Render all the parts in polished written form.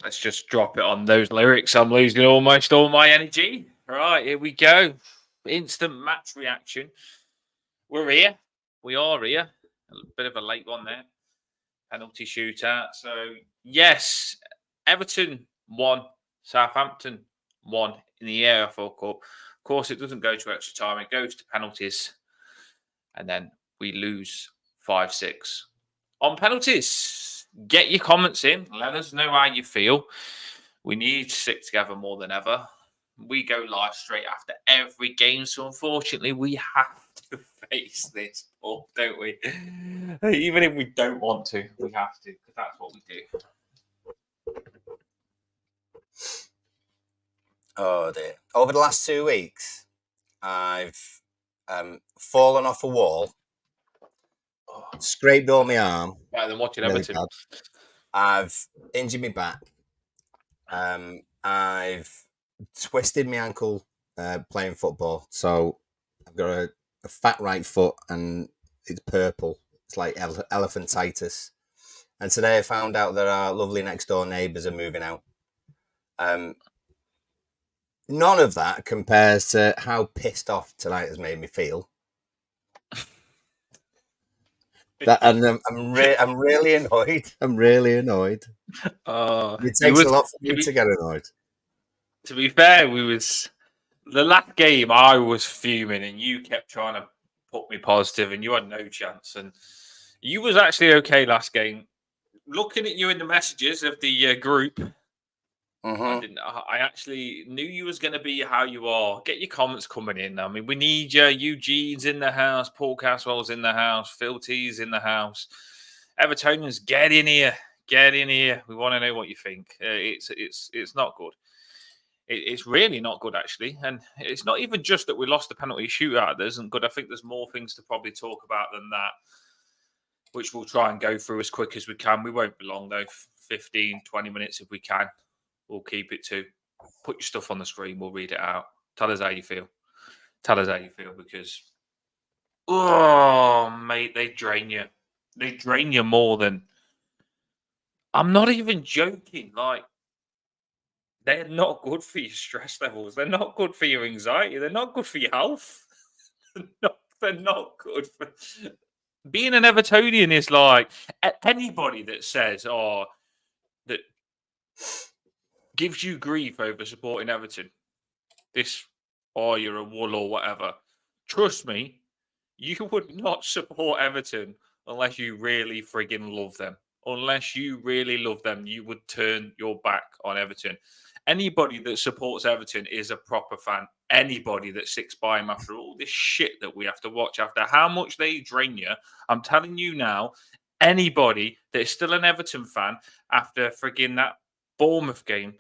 Let's just drop it on those lyrics. I'm losing almost all my energy. Right, here we go. Instant match reaction. We're here. We are here. A bit of a late one there. Penalty shootout. So, yes, Everton won. Southampton won in the AFL Cup. Of course, it doesn't go to extra time. It goes to penalties. And then we lose 5-6. On penalties, get your comments in. Let us know how you feel. We need to stick together more than ever. We go live straight after every game, so unfortunately, we have to face this, Paul, don't we? Even if we don't want to, we have to, because that's what we do. Oh dear! Over the last 2 weeks, I've fallen off a wall, scraped all my arm. Better than watching really Everton. bad. I've injured my back. I've twisted my ankle playing football, so I've got a fat right foot and it's purple. It's like elephantitis. And today I found out that our lovely next door neighbours are moving out. None of that compares to how pissed off tonight has made me feel. I'm really annoyed. I'm really annoyed. It takes a lot for me to get annoyed. To be fair, the last game I was fuming, and you kept trying to put me positive, and you had no chance. And you was actually okay last game. Looking at you in the messages of the group, I actually knew you was going to be how you are. Get your comments coming in. I mean, we need you. Eugene's in the house. Paul Caswell's in the house. Phil T's in the house. Evertonians, get in here. Get in here. We want to know what you think. It's not good. It's really not good, actually. And it's not even just that we lost the penalty shootout that isn't good. I think there's more things to probably talk about than that, which we'll try and go through as quick as we can. We won't be long, though. 15, 20 minutes if we can. We'll keep it to. Put your stuff on the screen. We'll read it out. Tell us how you feel. Tell us how you feel because, oh, mate, they drain you. They drain you more than... I'm not even joking. Like, they're not good for your stress levels. They're not good for your anxiety. They're not good for your health. They're not good for... Being an Evertonian is like anybody that says, that gives you grief over supporting Everton. You're a wool or whatever. Trust me, you would not support Everton unless you really frigging love them. Unless you really love them, you would turn your back on Everton. Anybody that supports Everton is a proper fan. Anybody that sticks by him after all this shit that we have to watch, after how much they drain you, I'm telling you now, anybody that is still an Everton fan after frigging that Bournemouth game,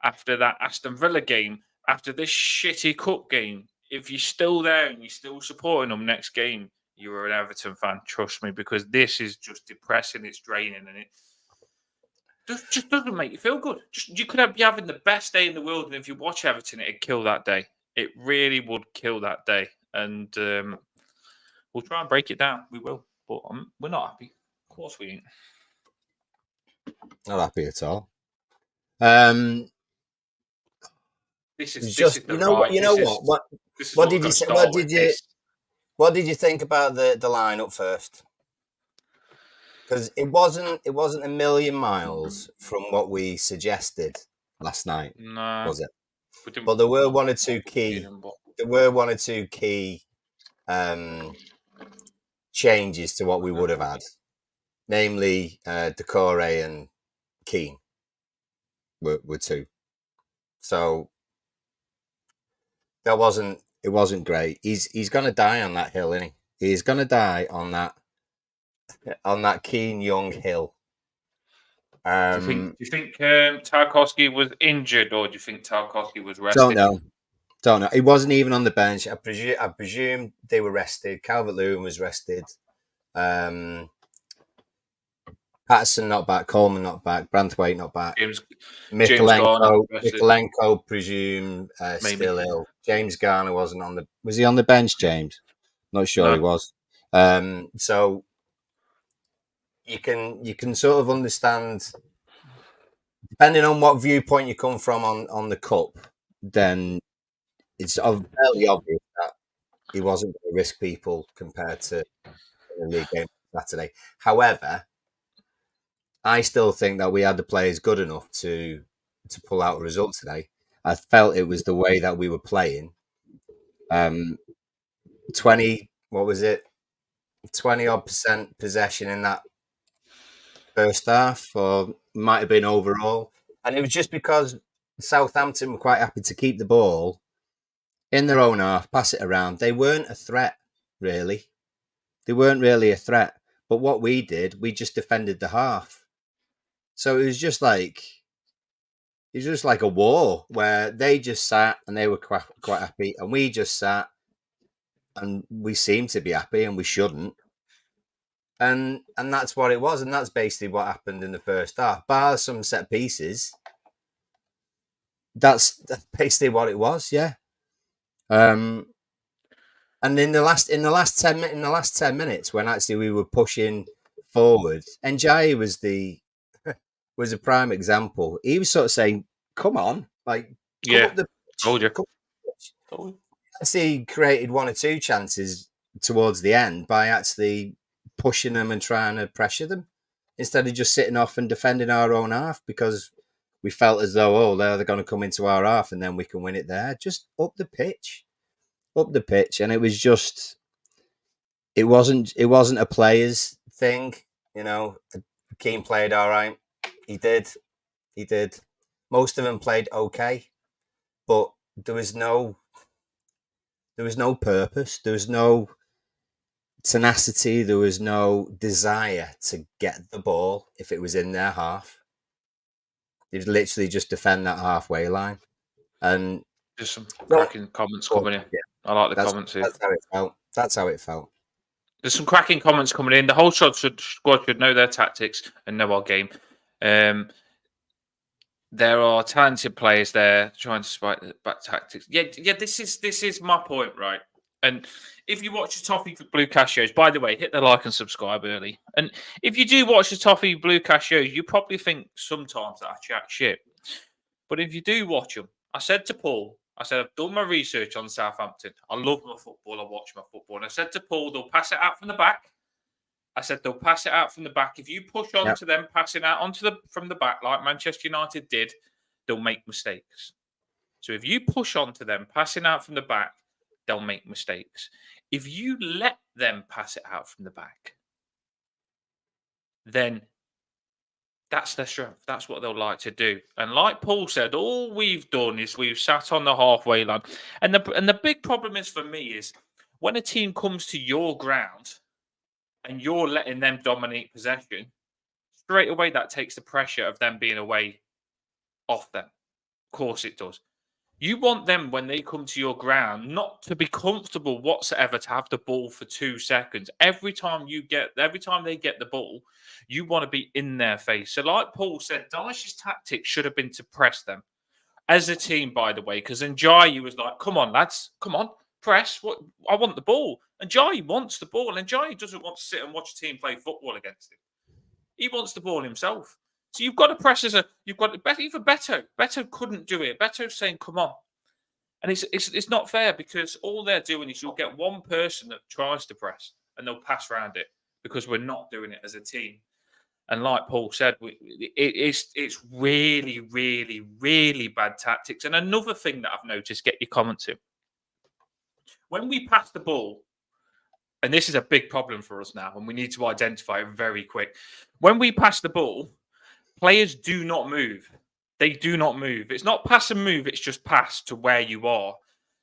after that Aston Villa game, after this shitty cup game, if you're still there and you're still supporting them next game, you're an Everton fan, trust me, because this is just depressing, it's draining, and it just doesn't make you feel good. You could be having the best day in the world, and if you watch Everton, it'd kill that day. It really would kill that day. And we'll try and break it down. We will. But we're not happy. Of course we ain't. Not happy at all. This is just what did you say? What did you think about the lineup first? Because it wasn't a million miles from what we suggested last night, was it? But there were one or two key changes to what we would have had, namely Decore and Keane were two. So it wasn't great. He's gonna die on that hill, isn't he? He's gonna die on that Keane Young hill. Do you think Tarkowski was injured, or do you think Tarkowski was rested? Don't know. He wasn't even on the bench. I presume they were rested. Calvert-Lewin was rested. Patterson not back. Coleman not back. Branthwaite not back. Mikolenko presume still ill. James Garner wasn't on the. Was he on the bench, James? Not sure he was. So you can sort of understand depending on what viewpoint you come from on the cup, then it's fairly obvious that he wasn't going to risk people compared to the league game Saturday. However, I still think that we had the players good enough to pull out a result today. I felt it was the way that we were playing. 20, what was it? 20 odd % possession in that first half, or might have been overall. And it was just because Southampton were quite happy to keep the ball in their own half, pass it around. They weren't a threat, really. They weren't really a threat. But what we did, we just defended the half. So it was just like a war where they just sat and they were quite happy, and we just sat and we seemed to be happy, and we shouldn't. And that's what it was, and that's basically what happened in the first half. Bar some set pieces, that's basically what it was. Yeah. And in the last 10 minutes, when actually we were pushing forward, Njai was a prime example. He was sort of saying, "Come on, like come up the pitch." Told you. Actually, created one or two chances towards the end by actually pushing them and trying to pressure them instead of just sitting off and defending our own half, because we felt as though, they're going to come into our half and then we can win it there. Just up the pitch. And it was just, it wasn't a players thing. Keane played all right. He did. Most of them played okay, but there was no purpose. There was no tenacity. There was no desire to get the ball if it was in their half. You'd literally just defend that halfway line. And just some cracking comments coming in. Yeah. I like the comments here. That's how it felt. There's some cracking comments coming in. The whole squad should know their tactics and know our game. There are talented players there trying to spike the back tactics. Yeah. This is my point, right? And if you watch the Toffee Blue Cash shows, by the way, hit the like and subscribe early. And if you do watch the Toffee Blue Cash shows, you probably think sometimes that I chat shit. But if you do watch them, I said to Paul, I've done my research on Southampton. I love my football. I watch my football. And I said to Paul, they'll pass it out from the back. If you push on to them, passing out from the back, like Manchester United did, they'll make mistakes. So if you push on to them, passing out from the back, they'll make mistakes. If you let them pass it out from the back, then that's their strength. That's what they'll like to do. And like Paul said, all we've done is we've sat on the halfway line. And the big problem is for me is when a team comes to your ground and you're letting them dominate possession, straight away that takes the pressure of them being away off them. Of course it does. You want them, when they come to your ground, not to be comfortable whatsoever to have the ball for 2 seconds. Every time they get the ball, you want to be in their face. So like Paul said, Dyche's tactics should have been to press them. As a team, by the way, because Njai was like, come on, lads, come on, press. I want the ball. And Njai wants the ball. And Njai doesn't want to sit and watch a team play football against him. He wants the ball himself. So you've got to press even Beto. Beto couldn't do it. Beto's saying, come on. And it's not fair, because all they're doing is you'll get one person that tries to press and they'll pass around it, because we're not doing it as a team. And like Paul said, it's really, really, really bad tactics. And another thing that I've noticed, get your comments in. When we pass the ball, and this is a big problem for us now, and we need to identify it very quick. When we pass the ball, players do not move. They do not move. It's not pass and move. It's just pass to where you are.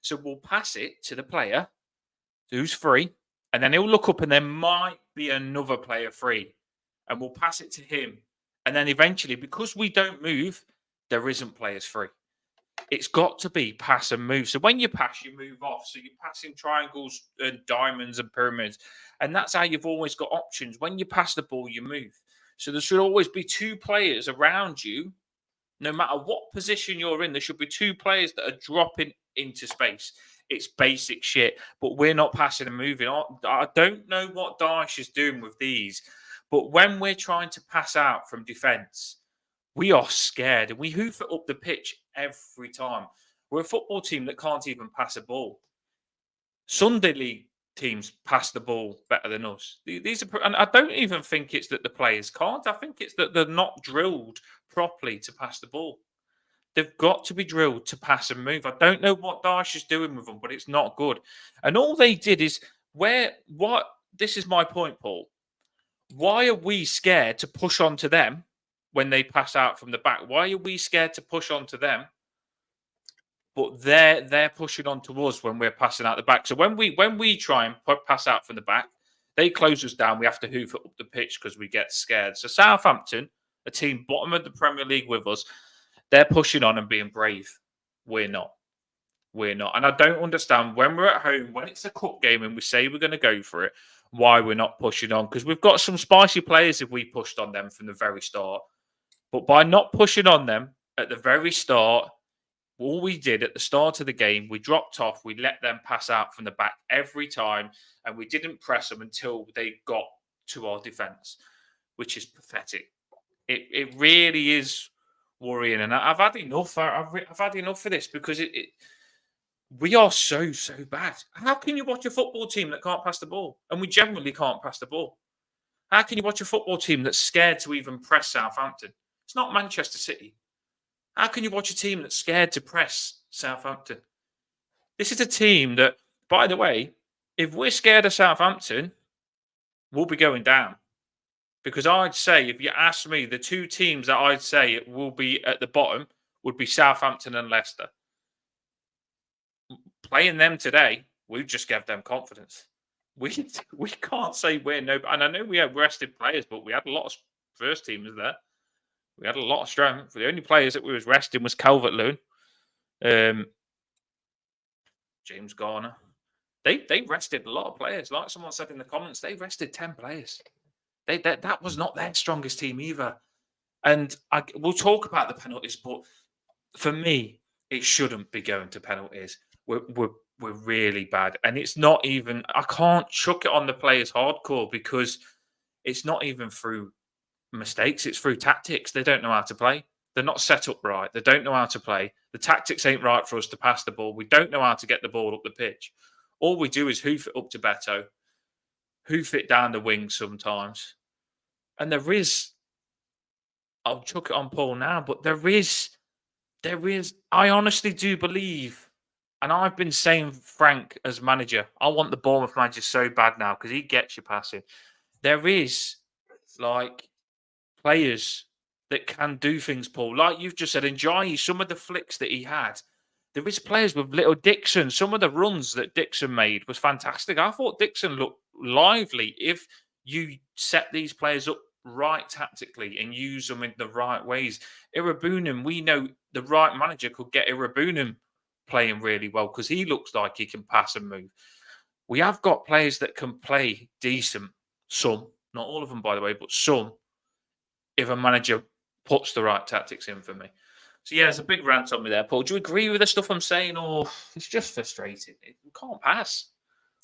So we'll pass it to the player who's free, and then he'll look up and there might be another player free, and we'll pass it to him. And then eventually, because we don't move, there isn't players free. It's got to be pass and move. So when you pass, you move off. So you're passing triangles and diamonds and pyramids. And that's how you've always got options. When you pass the ball, you move. So there should always be 2 players around you. No matter what position you're in, there should be 2 players that are dropping into space. It's basic shit, but we're not passing and moving. I don't know what Dyche is doing with these, but when we're trying to pass out from defence, we are scared and we hoof it up the pitch every time. We're a football team that can't even pass a ball. Sunday league teams pass the ball better than us. These are, and I don't even think it's that the players can't. I think it's that they're not drilled properly to pass the ball. They've got to be drilled to pass and move. I don't know what Daesh is doing with them, but it's not good. And all they did is this is my point, Paul. Why are we scared to push on to them when they pass out from the back? Why are we scared to push on to them? But they're pushing on to us when we're passing out the back. So when we try and pass out from the back, they close us down. We have to hoof it up the pitch because we get scared. So Southampton, a team bottom of the Premier League with us, they're pushing on and being brave. We're not. And I don't understand when we're at home, when it's a cup game and we say we're going to go for it, why we're not pushing on. Because we've got some spicy players if we pushed on them from the very start. But by not pushing on them at the very start, all we did at the start of the game, we dropped off, we let them pass out from the back every time, and we didn't press them until they got to our defence, which is pathetic. It really is worrying, and I've had enough. I've had enough of this because we are so bad. How can you watch a football team that can't pass the ball? And we generally can't pass the ball. How can you watch a football team that's scared to even press Southampton? It's not Manchester City. How can you watch a team that's scared to press Southampton? This is a team that, by the way, if we're scared of Southampton, we'll be going down. Because I'd say, if you ask me, the two teams that I'd say will be at the bottom would be Southampton and Leicester. Playing them today, we just gave them confidence. We can't say we're no, and I know we have rested players, but we had a lot of first teamers there. We had a lot of strength. The only players that we was resting was Calvert-Lewin, James Garner. They rested a lot of players. Like someone said in the comments, they rested 10 players. That was not their strongest team either. And we'll talk about the penalties, but for me, it shouldn't be going to penalties. We're really bad, and it's not even. I can't chuck it on the players hardcore because it's not even through mistakes. It's through tactics. They don't know how to play. They're not set up right. They don't know how to play. The tactics ain't right for us to pass the ball. We don't know how to get the ball up the pitch. All we do is hoof it up to Beto, hoof it down the wing sometimes. And there is, I'll chuck it on Paul now, but there is, I honestly do believe, and I've been saying Frank as manager, I want the Bournemouth manager so bad now because he gets you passing. There is, like, players that can do things, Paul. Like you've just said, enjoy some of the flicks that he had. There is players with little Dixon. Some of the runs that Dixon made was fantastic. I thought Dixon looked lively. If you set these players up right tactically and use them in the right ways, Irabunum, we know the right manager could get Irabunum playing really well because he looks like he can pass and move. We have got players that can play decent. Some, not all of them, by the way, but some. If a manager puts the right tactics in for me. So, yeah, it's a big rant on me there, Paul. Do you agree with the stuff I'm saying, or it's just frustrating? It can't pass.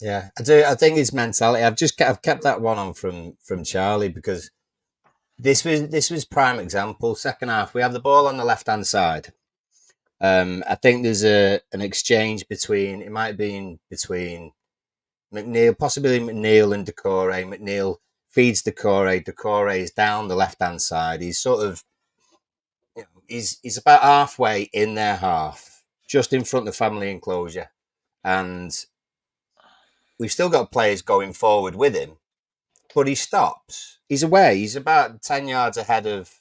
Yeah, I do. I think it's mentality. I've kept that one on from Charlie because this was prime example. Second half, we have the ball on the left hand side. I think there's an exchange between McNeil, possibly McNeil and Decore. McNeil feeds Decore. Decore is down the left hand side. He's sort of, he's about halfway in their half, just in front of the family enclosure, and we've still got players going forward with him, but he stops. He's away. He's about 10 yards ahead of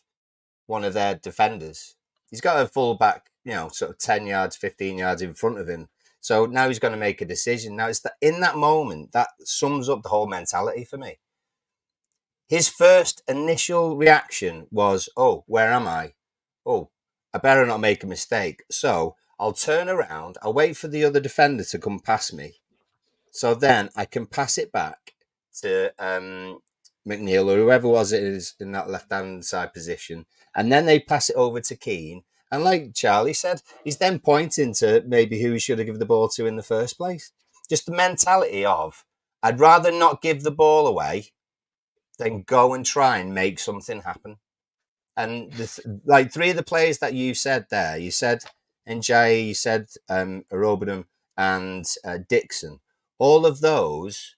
one of their defenders. He's got a full back, sort of 10 yards, 15 yards in front of him. So now he's going to make a decision. Now, in that moment, that sums up the whole mentality for me. His first initial reaction was, oh, where am I? Oh, I better not make a mistake. So I'll turn around. I'll wait for the other defender to come past me. So then I can pass it back to McNeil or whoever it is in that left-hand side position. And then they pass it over to Keane. And like Charlie said, he's then pointing to maybe who he should have given the ball to in the first place. Just the mentality of, I'd rather not give the ball away than go and try and make something happen. And like three of the players that you said there, you said Njay, you said Arobinum and Dixon. All of those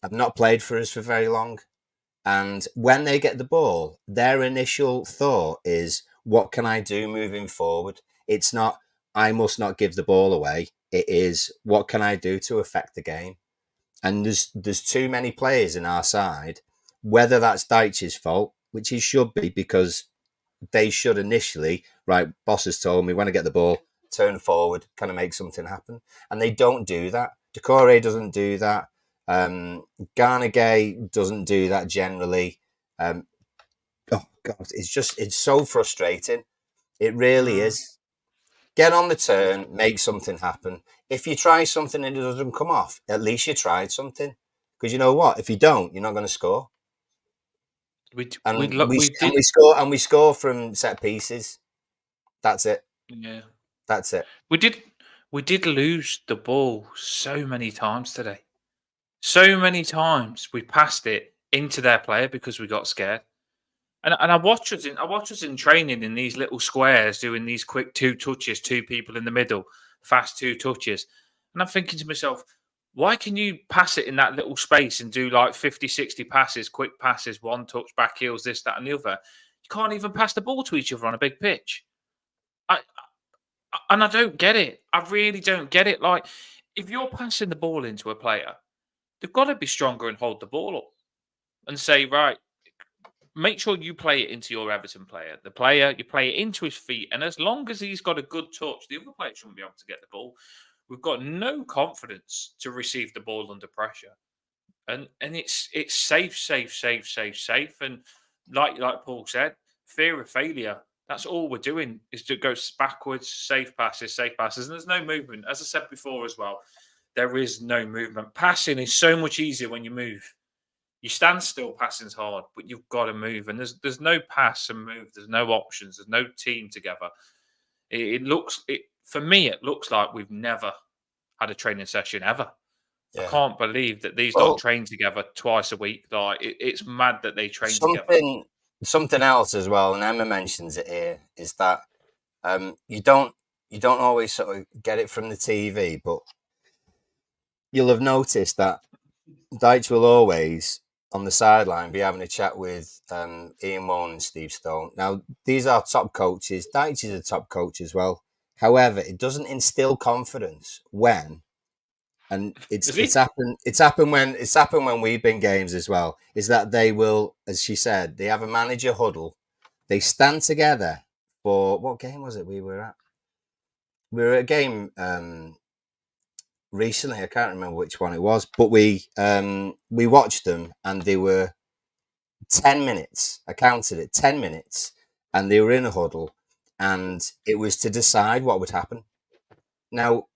have not played for us for very long. And when they get the ball, their initial thought is, what can I do moving forward? It's not, I must not give the ball away. It is, what can I do to affect the game? And there's too many players in our side, whether that's Deitch's fault, which he should be, because they should initially, right, boss has told me when I get the ball, turn forward, kind of make something happen. And they don't do that. Decore doesn't do that. Garnegay doesn't do that generally. Oh, God, it's so frustrating. It really is. Get on the turn, make something happen. If you try something and it doesn't come off, at least you tried something. Because you know what? If you don't, you're not going to score. We score from set pieces. That's it. Yeah, that's it. We did lose the ball so many times today. So many times we passed it into their player because we got scared. And I watch us in training in these little squares doing these quick 2 touches, 2 people in the middle, fast 2 touches. And I'm thinking to myself, why can you pass it in that little space and do like 50, 60 passes, quick passes, 1 touch, back heels, this, that, and the other? You can't even pass the ball to each other on a big pitch. And I don't get it. I really don't get it. Like, if you're passing the ball into a player, they've got to be stronger and hold the ball up and say, right, make sure you play it into your Everton player. The player, you play it into his feet. And as long as he's got a good touch, the other player shouldn't be able to get the ball. We've got no confidence to receive the ball under pressure. And it's safe. And like Paul said, fear of failure. That's all we're doing is to go backwards, safe passes. And there's no movement. As I said before as well, there is no movement. Passing is so much easier when you move. You stand still, passing's hard, but you've got to move. And there's no pass and move. There's no options. There's no team together. For me, it looks like we've never had a training session ever. Yeah. I can't believe that these don't train together twice a week. Like it's mad that they train together. Something else as well, and Emma mentions it here, is that you don't always sort of get it from the TV, but you'll have noticed that Deitch will always on the sideline be having a chat with Ian Warren and Steve Stone. Now, these are top coaches. Deitch is a top coach as well. However, it doesn't instill confidence when, and it's happened when we've been games as well, is that they will, as she said, they have a manager huddle. They stand together for, what game was it we were at? We were at a game recently. I can't remember which one it was, but we watched them and they were 10 minutes. I counted it, 10 minutes, and they were in a huddle, and it was to decide what would happen. Now,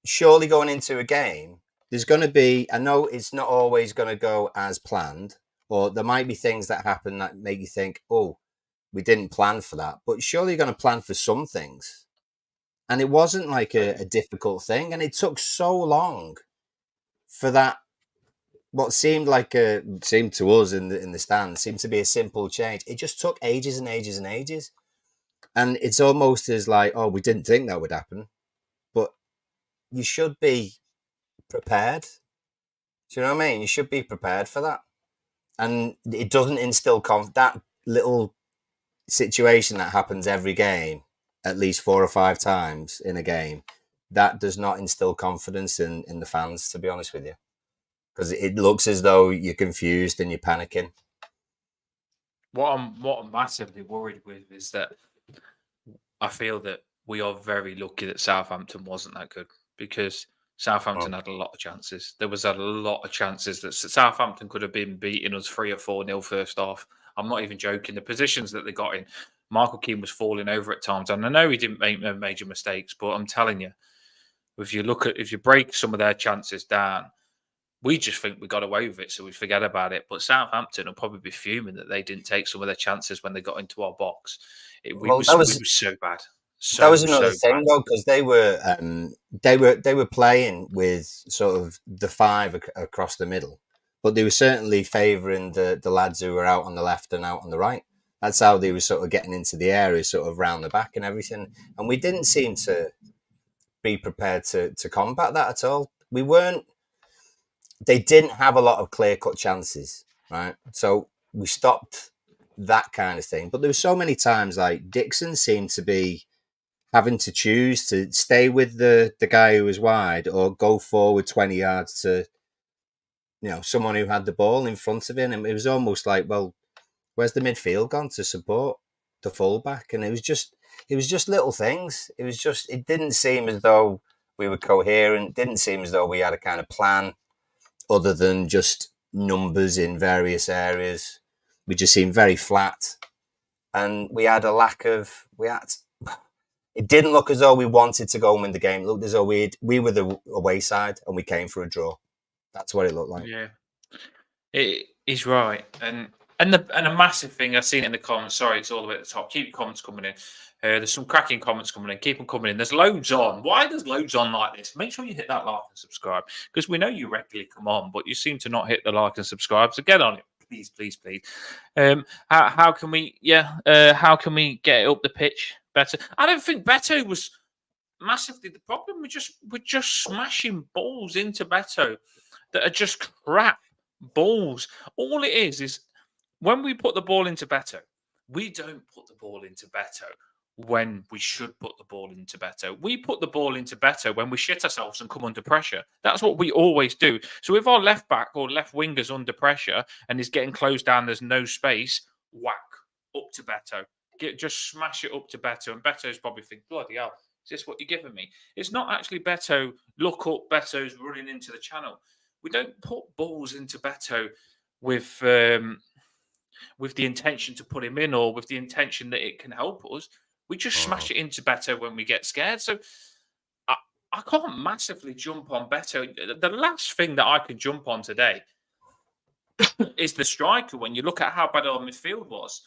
surely going into a game, there's going to be, I know it's not always going to go as planned, or there might be things that happen that make you think, oh, we didn't plan for that. But surely you're going to plan for some things. And it wasn't like a difficult thing. And it took so long for that, what seemed to us in the stand, seemed to be a simple change. It just took ages and ages and ages. And it's almost as like, oh, we didn't think that would happen. But you should be prepared. Do you know what I mean? You should be prepared for that. And it doesn't instill that little situation that happens every game, at least 4 or 5 times in a game, that does not instill confidence in the fans, to be honest with you. Because it looks as though you're confused and you're panicking. What I'm massively worried with is that I feel that we are very lucky that Southampton wasn't that good, because Southampton had a lot of chances. There was a lot of chances that Southampton could have been beating us 3 or 4-0 first half. I'm not even joking. The positions that they got in, Michael Keane was falling over at times, and I know he didn't make no major mistakes, but I'm telling you, if you break some of their chances down, we just think we got away with it, so we forget about it. But Southampton will probably be fuming that they didn't take some of their chances when they got into our box. We were so bad. That was another thing, though, because they were playing with sort of the 5 across the middle, but they were certainly favouring the lads who were out on the left and out on the right. That's how they were sort of getting into the area, sort of round the back and everything. And we didn't seem to be prepared to combat that at all. We weren't. They didn't have a lot of clear-cut chances, right? So we stopped that kind of thing. But there were so many times like Dixon seemed to be having to choose to stay with the guy who was wide or go forward 20 yards to, someone who had the ball in front of him. And it was almost like, well, where's the midfield gone to support the fullback? And it was just little things. It didn't seem as though we were coherent. It didn't seem as though we had a kind of plan other than just numbers in various areas. We just seemed very flat. And we had a lack of, it didn't look as though we wanted to go and win the game. It looked as though we were the away side and we came for a draw. That's what it looked like. Yeah, he's right. And a massive thing I've seen in the comments. Sorry, it's all the way at the top. Keep your comments coming in. There's some cracking comments coming in. Keep them coming in. There's loads on. Why there's loads on like this? Make sure you hit that like and subscribe, because we know you regularly come on, but you seem to not hit the like and subscribe. So get on it, please, please, please. How can we? How can we get it up the pitch better? I don't think Beto was massively the problem. We're just smashing balls into Beto that are just crap balls. All it is when we put the ball into Beto, we don't put the ball into Beto when we should put the ball into Beto. We put the ball into Beto when we shit ourselves and come under pressure. That's what we always do. So if our left back or left winger's under pressure and is getting closed down, there's no space, whack, up to Beto. Just smash it up to Beto. And Beto's probably thinking, bloody hell, is this what you're giving me? It's not actually Beto, look up, Beto's running into the channel. We don't put balls into Beto with the intention to put him in or with the intention that it can help us. We just smash it into Beto when we get scared. So I can't massively jump on Beto. The last thing that I can jump on today is the striker. When you look at how bad our midfield was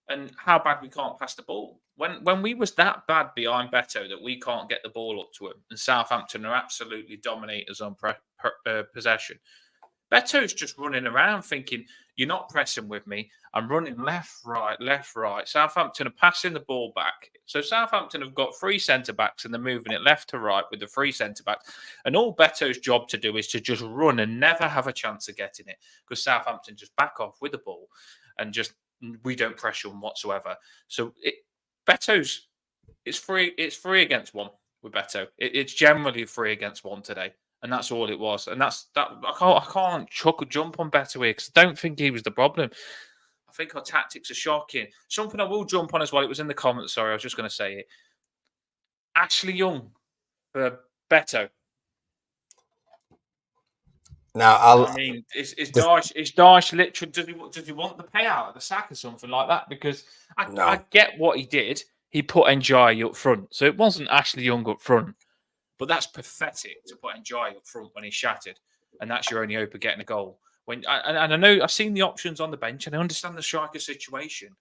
and how bad we can't pass the ball. When we was that bad behind Beto that we can't get the ball up to him, and Southampton are absolutely dominators on possession, Beto's just running around thinking, you're not pressing with me. I'm running left, right. Southampton are passing the ball back. So Southampton have got 3 centre-backs and they're moving it left to right with the 3 centre-backs. And all Beto's job to do is to just run and never have a chance of getting it, because Southampton just back off with the ball and just we don't pressure them whatsoever. So Beto's, it's 3 against 1 with Beto. It's generally 3 against 1 today. And that's all it was. And that's that. I can't jump on Beto here because I don't think he was the problem. I think our tactics are shocking. Something I will jump on as well. It was in the comments. Sorry, I was just going to say it. Ashley Young for Beto. Now, is Dyche literally? Does he want the payout of the sack or something like that? Because I get what he did. He put NJI up front, so it wasn't Ashley Young up front. But that's pathetic to put NJI up front when he's shattered, and that's your only hope of getting a goal. And I know I've seen the options on the bench, and I understand the striker situation,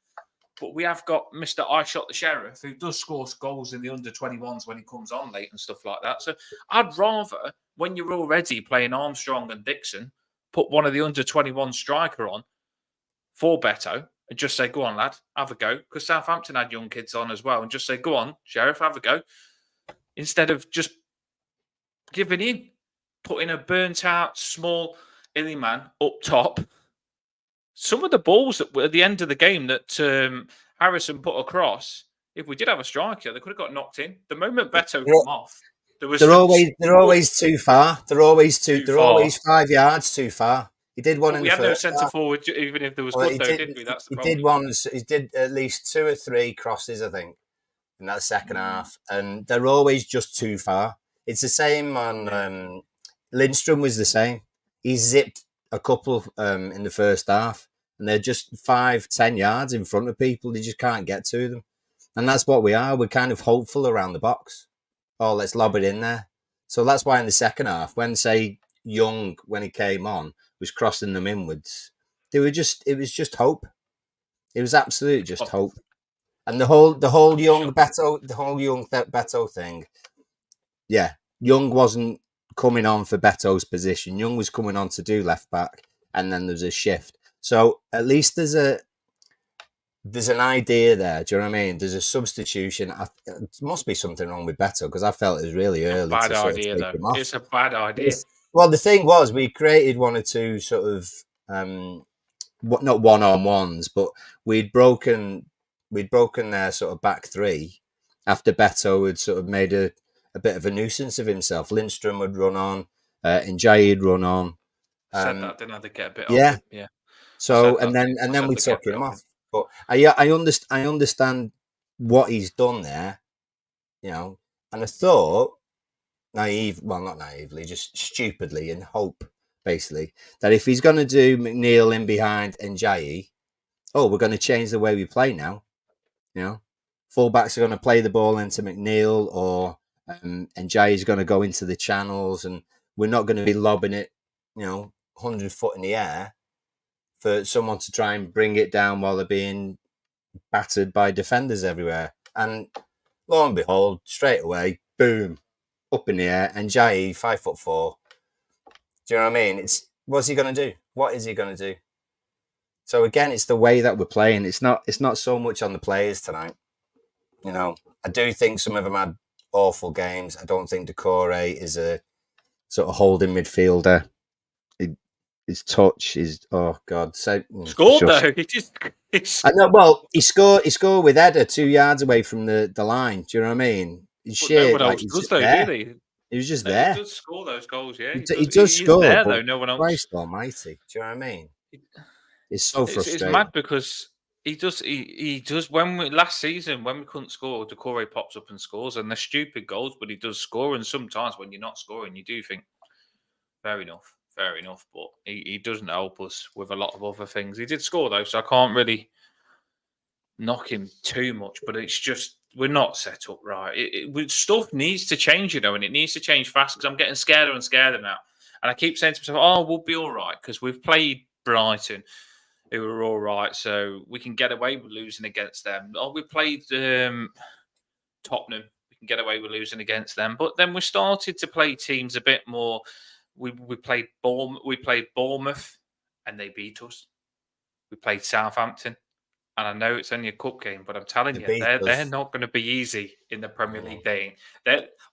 but we have got Mr. I Shot the Sheriff, who does score goals in the under-21s when he comes on late and stuff like that. So I'd rather, when you're already playing Armstrong and Dixon, put one of the under-21 striker on for Beto and just say, go on, lad, have a go. Because Southampton had young kids on as well, and just say, go on, Sheriff, have a go. Instead of just giving in, putting a burnt-out, small, illy man up top. Some of the balls that were at the end of the game that Harrison put across, if we did have a striker, they could have got knocked in. The moment Beto come off, they're always too far. They're always 5 yards too far. He did one in the first. We had no centre forward, even if there was good, though, did we? That's the problem. He did at least 2 or 3 crosses, I think, in that second half, and they're always just too far. It's the same on Lindstrom was the same. He zipped a couple in the first half, and they're just 5-10 yards in front of people. They just can't get to them, and that's what we are. We're kind of hopeful around the box. Oh, let's lob it in there. So that's why in the second half, when say Young, when he came on, was crossing them inwards, it was just hope. It was absolutely just hope. And the whole young Beto thing. Yeah, Young wasn't coming on for Beto's position. Young was coming on to do left back, and then there's a shift. So at least there's there's an idea there. Do you know what I mean? There's a substitution. There must be something wrong with Beto because I felt it was really early Bad to sort of idea, take though. him off. It's a bad idea. Well, the thing was, we created one or two sort of not one-on-ones, but we'd broken their sort of back three after Beto had sort of made a bit of a nuisance of himself. Lindstrom would run on, and Jay would run on. Said that, didn't I? To get a bit Yeah. off him. Yeah. So and then we took him off. But I understand what he's done there, you know. And I thought not naively, just stupidly, and hope basically that if he's going to do McNeil in behind Njayi, we're going to change the way we play now. You know, fullbacks are going to play the ball into McNeil, or Njayi is going to go into the channels, and we're not going to be lobbing it, 100 foot in the air for someone to try and bring it down while they're being battered by defenders everywhere. And lo and behold, straight away, boom, up in the air, and Jai 5'4". Do you know what I mean? What's he going to do? What is he going to do? So again, it's the way that we're playing. It's not so much on the players tonight. I do think some of them had awful games. I don't think Decore is a sort of holding midfielder. His touch is God. Scored though. I know. Well, he scored with Eder 2 yards away from the line. Do you know what I mean? No one else does though, do they? He was just there. He does score those goals, yeah. He does score, there, but though. No one else. Christ Almighty, do you know what I mean? It's so frustrating. It's mad because he does. He does. Last season when we couldn't score, Decore pops up and scores, and they're stupid goals, but he does score. And sometimes when you're not scoring, you do think, fair enough. But he doesn't help us with a lot of other things. He did score though, so I can't really knock him too much. But it's just we're not set up right. Stuff needs to change, and it needs to change fast because I'm getting scared and scared now. And I keep saying to myself, "Oh, we'll be all right," because we've played Brighton, who were all right, so we can get away with losing against them. Oh, we played Tottenham, we can get away with losing against them. But then we started to play teams a bit more. We played Bournemouth, and they beat us. We played Southampton, and I know it's only a cup game, but I'm telling you, they're not going to be easy in the Premier League.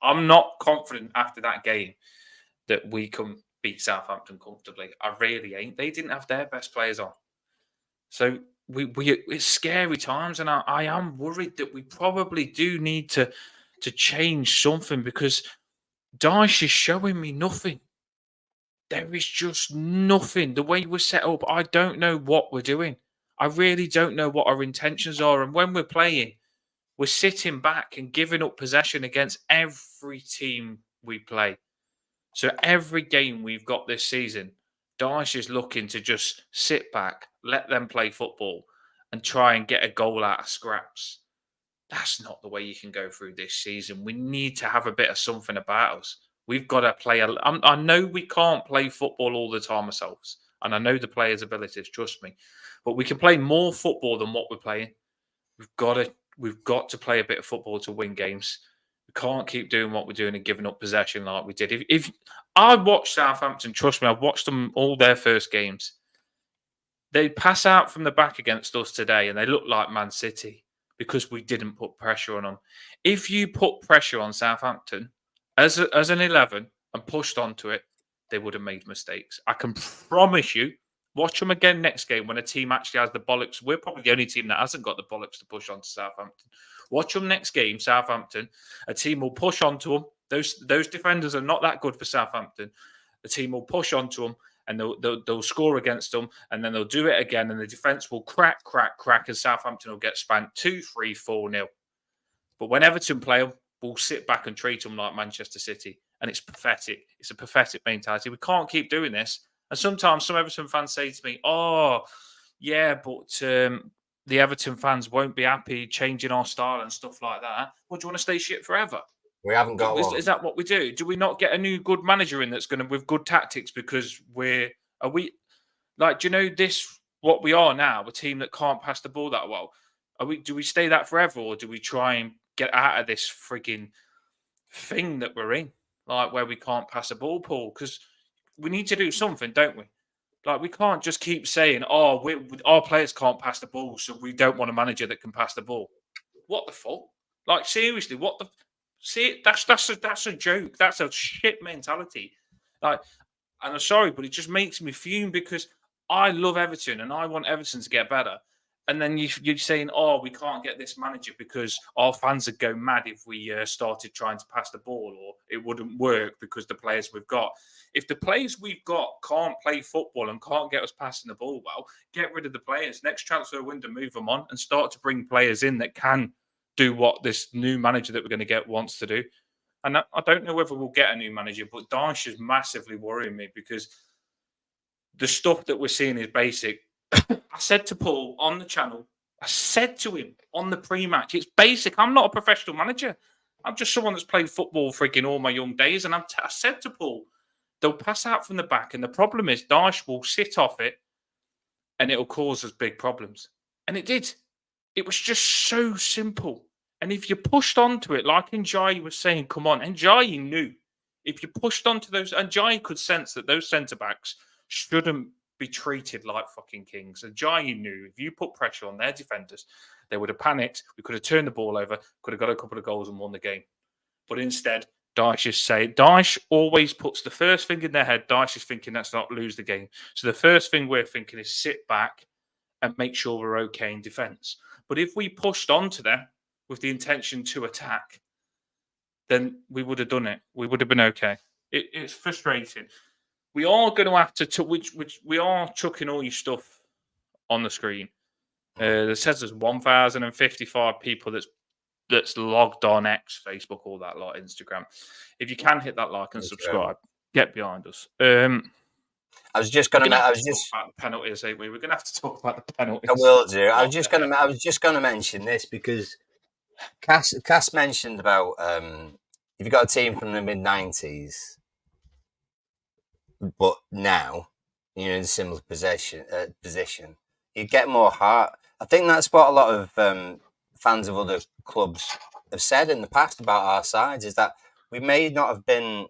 I'm not confident after that game that we can beat Southampton comfortably. I really ain't. They didn't have their best players on. So it's scary times, and I am worried that we probably do need to change something because Dyche is showing me nothing. There is just nothing. The way we're set up, I don't know what we're doing. I really don't know what our intentions are. And when we're playing, we're sitting back and giving up possession against every team we play. So every game we've got this season, Dyche is looking to just sit back, let them play football, and try and get a goal out of scraps. That's not the way you can go through this season. We need to have a bit of something about us. We've got to play. I know we can't play football all the time ourselves, and I know the players' abilities. Trust me, but we can play more football than what we're playing. We've got to play a bit of football to win games. We can't keep doing what we're doing and giving up possession like we did. If I watched Southampton, trust me, I've watched them all their first games. They pass out from the back against us today, and they look like Man City because we didn't put pressure on them. If you put pressure on Southampton as an 11 and pushed onto it, they would have made mistakes. I can promise you. Watch them again next game when a team actually has the bollocks. We're probably the only team that hasn't got the bollocks to push onto Southampton. Watch them next game, Southampton. A team will push onto them. Those defenders are not that good for Southampton. The team will push onto them and they'll score against them, and then they'll do it again, and the defence will crack, and Southampton will get spanked 2-3, 4-0. But when Everton play them, we'll sit back and treat them like Manchester City, and it's pathetic. It's a pathetic mentality. We can't keep doing this. And sometimes some Everton fans say to me, "Oh, yeah, but the Everton fans won't be happy changing our style and stuff like that." Well, do you want to stay shit forever? We haven't got one. Is that what we do? Do we not get a new good manager in that's going to with good tactics because do you know this what we are now, a team that can't pass the ball that well? Do we stay that forever, or do we try and get out of this frigging thing that we're in, like where we can't pass a ball, Paul? Because we need to do something, don't we? Like, we can't just keep saying, "Oh, our players can't pass the ball, so we don't want a manager that can pass the ball." What the fuck? Like, seriously, what the? See, that's a joke. That's a shit mentality. Like, and I'm sorry, but it just makes me fume because I love Everton and I want Everton to get better. And then you're saying, "Oh, we can't get this manager because our fans would go mad if we started trying to pass the ball, or it wouldn't work because the players we've got." If the players we've got can't play football and can't get us passing the ball well, get rid of the players. Next transfer window, move them on and start to bring players in that can do what this new manager that we're going to get wants to do. And I don't know whether we'll get a new manager, but Dyche is massively worrying me because the stuff that we're seeing is basic. I said to Paul on the channel, I said to him on the pre-match, it's basic. I'm not a professional manager. I'm just someone that's played football freaking all my young days. And I said to Paul, they'll pass out from the back. And the problem is Dyche will sit off it and it'll cause us big problems. And it did. It was just so simple. And if you pushed onto it, like Njai was saying, come on, Njai knew. If you pushed onto those, Njai could sense that those centre-backs shouldn't be treated like fucking kings. Njai knew if you put pressure on their defenders, they would have panicked. We could have turned the ball over, could have got a couple of goals and won the game. But instead, Dyche always puts the first thing in their head. Dyche is thinking, let's not lose the game. So the first thing we're thinking is sit back and make sure we're okay in defence. But if we pushed onto them with the intention to attack, then we would have done it. We would have been okay. It's frustrating. We are going to have to which we are chucking all your stuff on the screen. It says there's 1,055 people that's logged on X, Facebook, all that lot, Instagram. If you can hit that like and subscribe, get behind us. I was just going to. Talk about the penalties, ain't we? We're going to have to talk about the penalties. I will do. I was just going to mention this because Cass mentioned about if you got a team from the mid-90s, but now you're in a similar position, you get more heart. I think that's what a lot of fans of other clubs have said in the past about our sides, is that we may not have been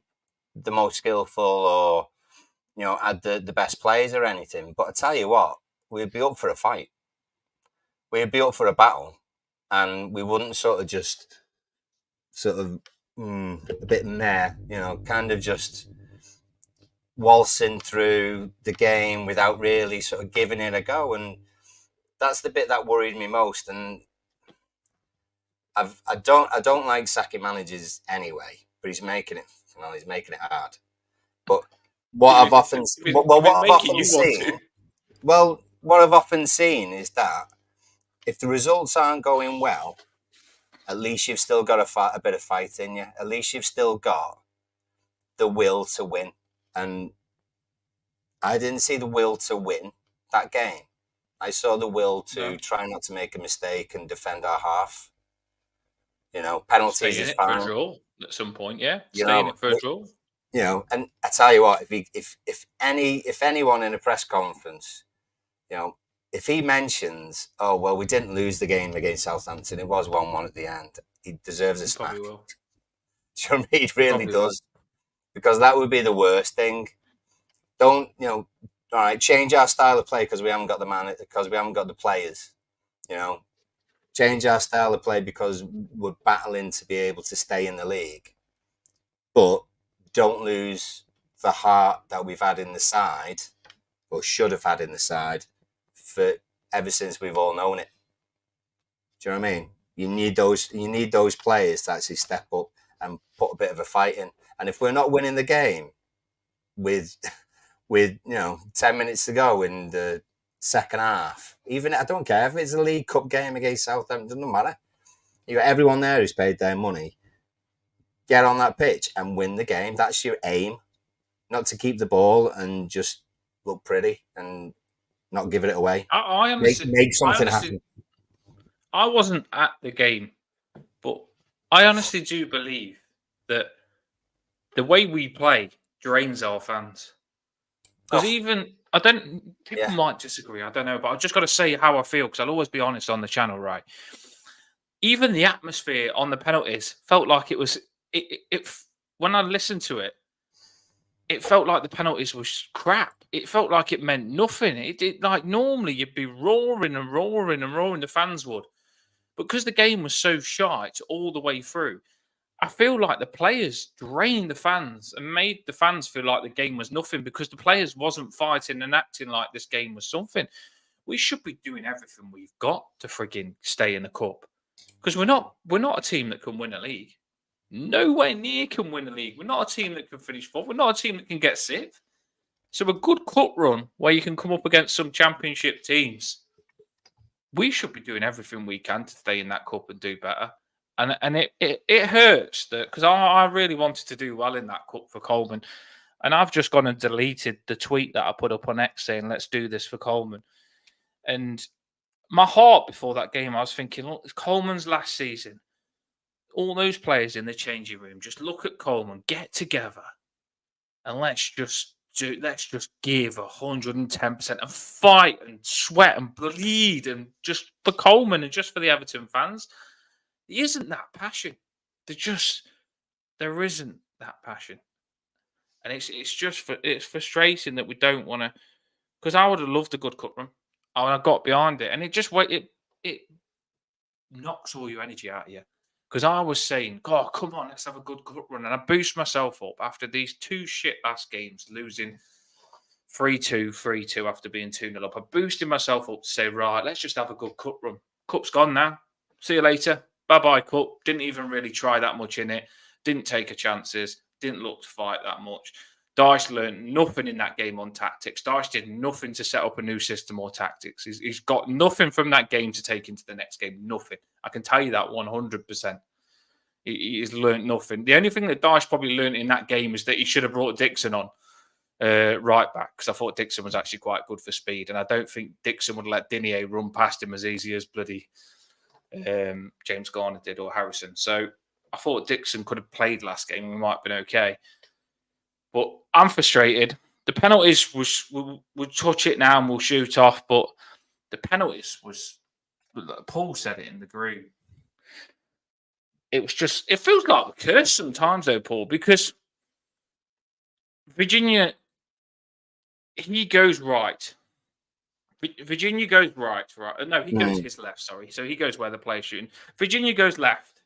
the most skillful or had the best players or anything, but I tell you what, we'd be up for a fight. We'd be up for a battle, and we wouldn't sort of a bit meh, kind of just waltzing through the game without really sort of giving it a go. And that's the bit that worried me most. And I don't like sacking managers anyway, but he's making it hard. But what I've often seen is that if the results aren't going well, at least you've still got a bit of fight in you. At least you've still got the will to win. And I didn't see the will to win that game. I saw the will to try not to make a mistake and defend our half. Penalties is fine. For a draw at some point, yeah. Stay in it for a draw. And I tell you what, if anyone in a press conference, if he mentions, oh well, we didn't lose the game against Southampton, it was 1-1 at the end, he deserves a smack. Probably will. Do you know what I mean? He really does, because that would be the worst thing. Don't all right, change our style of play because we haven't got the players. Change our style of play because we're battling to be able to stay in the league, but don't lose the heart that we've had in the side, or should have had in the side, for ever since we've all known it. Do you know what I mean? You need those players to actually step up and put a bit of a fight in. And if we're not winning the game with 10 minutes to go in the second half, even I don't care if it's a League Cup game against Southampton, doesn't matter. You got everyone there who's paid their money. Get on that pitch and win the game. That's your aim, not to keep the ball and just look pretty and not give it away. I honestly make something happen. I wasn't at the game, but I honestly do believe that the way we play drains our fans. Because people might disagree, I don't know, but I've just got to say how I feel, because I'll always be honest on the channel, right? Even the atmosphere on the penalties felt like it was, when I listened to it, it felt like the penalties was crap. It felt like it meant nothing. It like normally you'd be roaring and roaring and roaring, the fans would. But because the game was so shite all the way through, I feel like the players drained the fans and made the fans feel like the game was nothing because the players wasn't fighting and acting like this game was something. We should be doing everything we've got to frigging stay in the cup because we're not a team that can win a league. Nowhere near can win a league. We're not a team that can finish fourth. We're not a team that can get sixth. So a good cup run where you can come up against some championship teams, we should be doing everything we can to stay in that cup and do better. And it hurts that because I really wanted to do well in that cup for Coleman. And I've just gone and deleted the tweet that I put up on X saying, let's do this for Coleman. And my heart before that game, I was thinking, look, it's Coleman's last season. All those players in the changing room, just look at Coleman, get together, and let's just give 110% and fight and sweat and bleed and just for Coleman and just for the Everton fans. There isn't that passion. There isn't that passion, and it's frustrating that we don't want to. Because I would have loved a good cup run. I got behind it, and it knocks all your energy out of you. Because I was saying, God, come on, let's have a good cup run. And I boost myself up after these two shit last games, losing 3-2, 3-2 after being 2-0 up. I boosted myself up to say, right, let's just have a good cup run. Cup's gone now. See you later. Bye-bye, cup. Didn't even really try that much in it. Didn't take a chances. Didn't look to fight that much. Dyche learned nothing in that game on tactics. Dyche did nothing to set up a new system or tactics. He's got nothing from that game to take into the next game. Nothing. I can tell you that 100%. He's learned nothing. The only thing that Dyche probably learned in that game is that he should have brought Dixon on right back because I thought Dixon was actually quite good for speed. And I don't think Dixon would let Digne run past him as easy as bloody James Garner did or Harrison. So I thought Dixon could have played last game and we might have been okay. But I'm frustrated. The penalties we'll touch it now and we'll shoot off. But the penalties was, Paul said it in the group. It feels like a curse sometimes though, Paul, because Virginia, he goes right. Virginia goes right. No, he goes his left, sorry. So he goes where the player's shooting. Virginia goes left.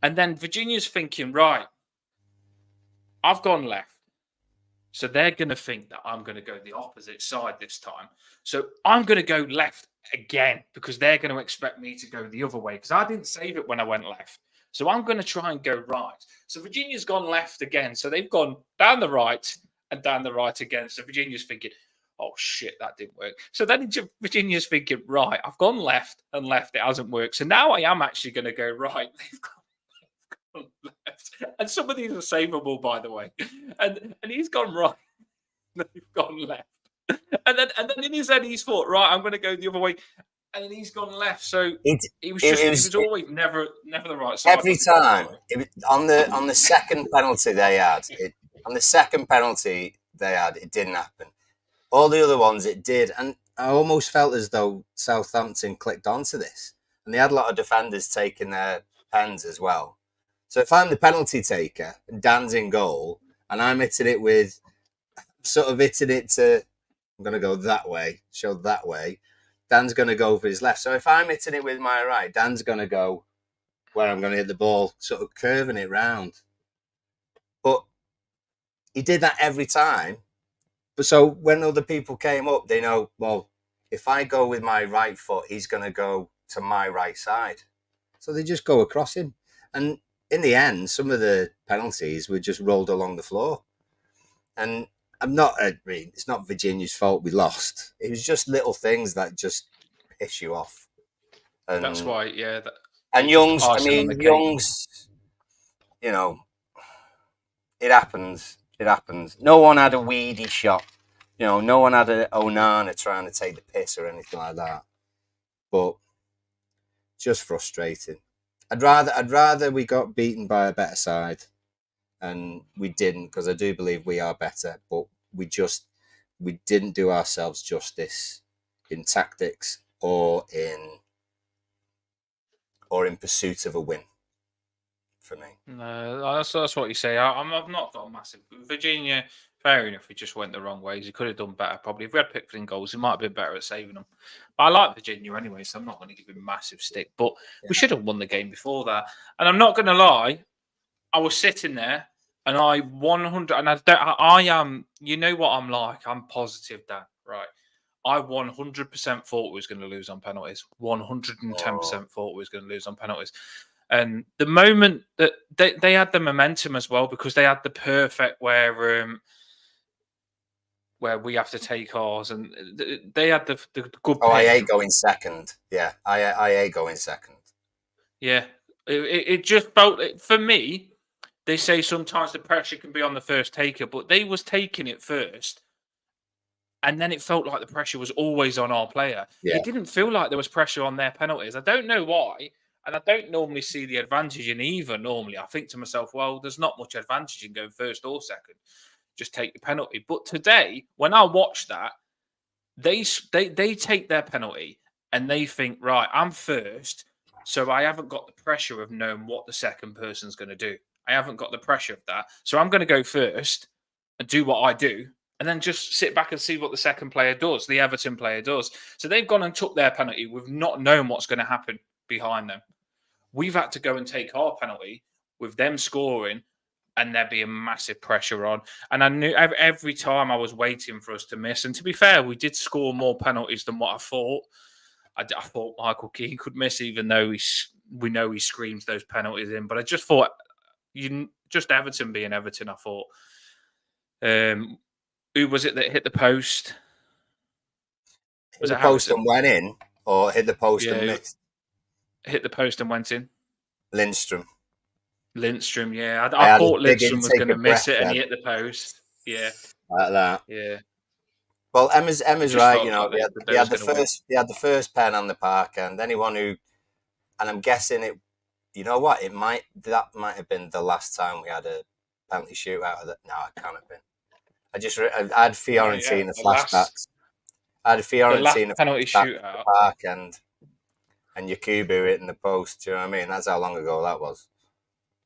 And then Virginia's thinking, right, I've gone left. So they're going to think that I'm going to go the opposite side this time. So I'm going to go left again because they're going to expect me to go the other way because I didn't save it when I went left. So I'm going to try and go right. So Virginia's gone left again. So they've gone down the right and down the right again. So Virginia's thinking, oh, shit, that didn't work. So then Virginia's thinking, right, I've gone left and left. It hasn't worked. So now I am actually going to go right. They've gone left. And some of these are savable, by the way. And he's gone right. They've gone left. And then in his head he's thought, right, I'm going to go the other way. And then he's gone left. So it was always never the right side. Every time on the second penalty they had, it didn't happen. All the other ones it did, and I almost felt as though Southampton clicked onto this, and they had a lot of defenders taking their pens as well. So if I'm the penalty taker and Dan's in goal, and I'm hitting it to, I'm going to go that way, show that way. Dan's going to go for his left. So if I'm hitting it with my right, Dan's going to go where I'm going to hit the ball, sort of curving it round. But he did that every time. But so when other people came up, they know, well, if I go with my right foot, he's going to go to my right side. So they just go across him. And in the end, some of the penalties were just rolled along the floor. And it's not Virginia's fault we lost. It was just little things that just piss you off. And that's why, yeah. And Young's, you know, it happens. It happens. No one had a weedy shot. You know, no one had an Onana trying to take the piss or anything like that. But just frustrating. I'd rather we got beaten by a better side. And we didn't, because I do believe we are better, but we didn't do ourselves justice in tactics or in pursuit of a win. for me. No, that's what you say. I've not got a massive Virginia. Fair enough, he just went the wrong ways. He could have done better probably. If we had Pickford in goals, he might have been better at saving them. But I like Virginia anyway, so I'm not going to give him a massive stick. But we should have won the game before that. And I'm not going to lie, I was sitting there and I 100 and I am. You know what I'm like. I'm positive, Dan. Right. I 100% thought we was going to lose on penalties. 110% thought we was going to lose on penalties. And the moment that they had the momentum as well, because they had the perfect where we have to take ours, and they had the good. Oh, IA going second. Yeah, IA going second. Yeah, it just felt for me. They say sometimes the pressure can be on the first taker, but they was taking it first. And then it felt like the pressure was always on our player. Yeah. It didn't feel like there was pressure on their penalties. I don't know why. And I don't normally see the advantage in either normally. I think to myself, well, there's not much advantage in going first or second. Just take the penalty. But today, when I watched that, they take their penalty and they think, right, I'm first. So I haven't got the pressure of knowing what the second person's going to do. I haven't got the pressure of that. So I'm going to go first and do what I do. And then just sit back and see what the second player does, the Everton player does. So they've gone and took their penalty with not knowing what's going to happen behind them. We've had to go and take our penalty with them scoring and there being massive pressure on. And I knew every time I was waiting for us to miss. And to be fair, we did score more penalties than what I thought. I thought Michael Keane could miss, even though we know he screams those penalties in. But I just thought, just Everton being Everton, I thought. Who was it that hit the post? Was it the post and went in, or hit the post and missed? Hit the post and went in. Lindstrom, yeah. I thought Lindstrom was going to miss it, and he hit the post. Yeah, like that. Yeah. Well, Emma's right. You know, they had the first pen on the park, and anyone who, and I'm guessing it. You know what? That might have been the last time we had a penalty shootout. No, it can't have been. I had Fiorentina flashbacks. I had a Fiorentina penalty shootout park and Yakubu hitting the post. Do you know what I mean? That's how long ago that was.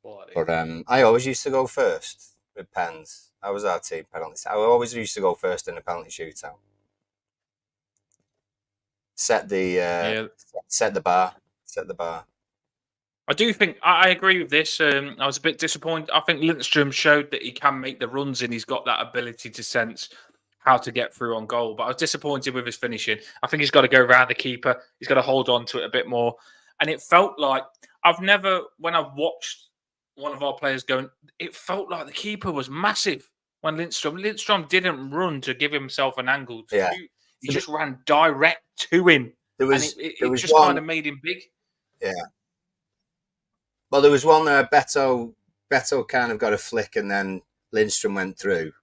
But I always used to go first with pens. I was our team penalties. I always used to go first in the penalty shootout. Set the bar. I do think I agree with this. I was a bit disappointed. I think Lindstrom showed that he can make the runs and he's got that ability to sense how to get through on goal. But I was disappointed with his finishing. I think he's got to go around the keeper. He's got to hold on to it a bit more. And it felt like when I've watched one of our players going, it felt like the keeper was massive when Lindstrom didn't run to give himself an angle to shoot. He just ran direct to him. It just kind of made him big. Yeah. Well, there was one there. Beto kind of got a flick, and then Lindstrom went through.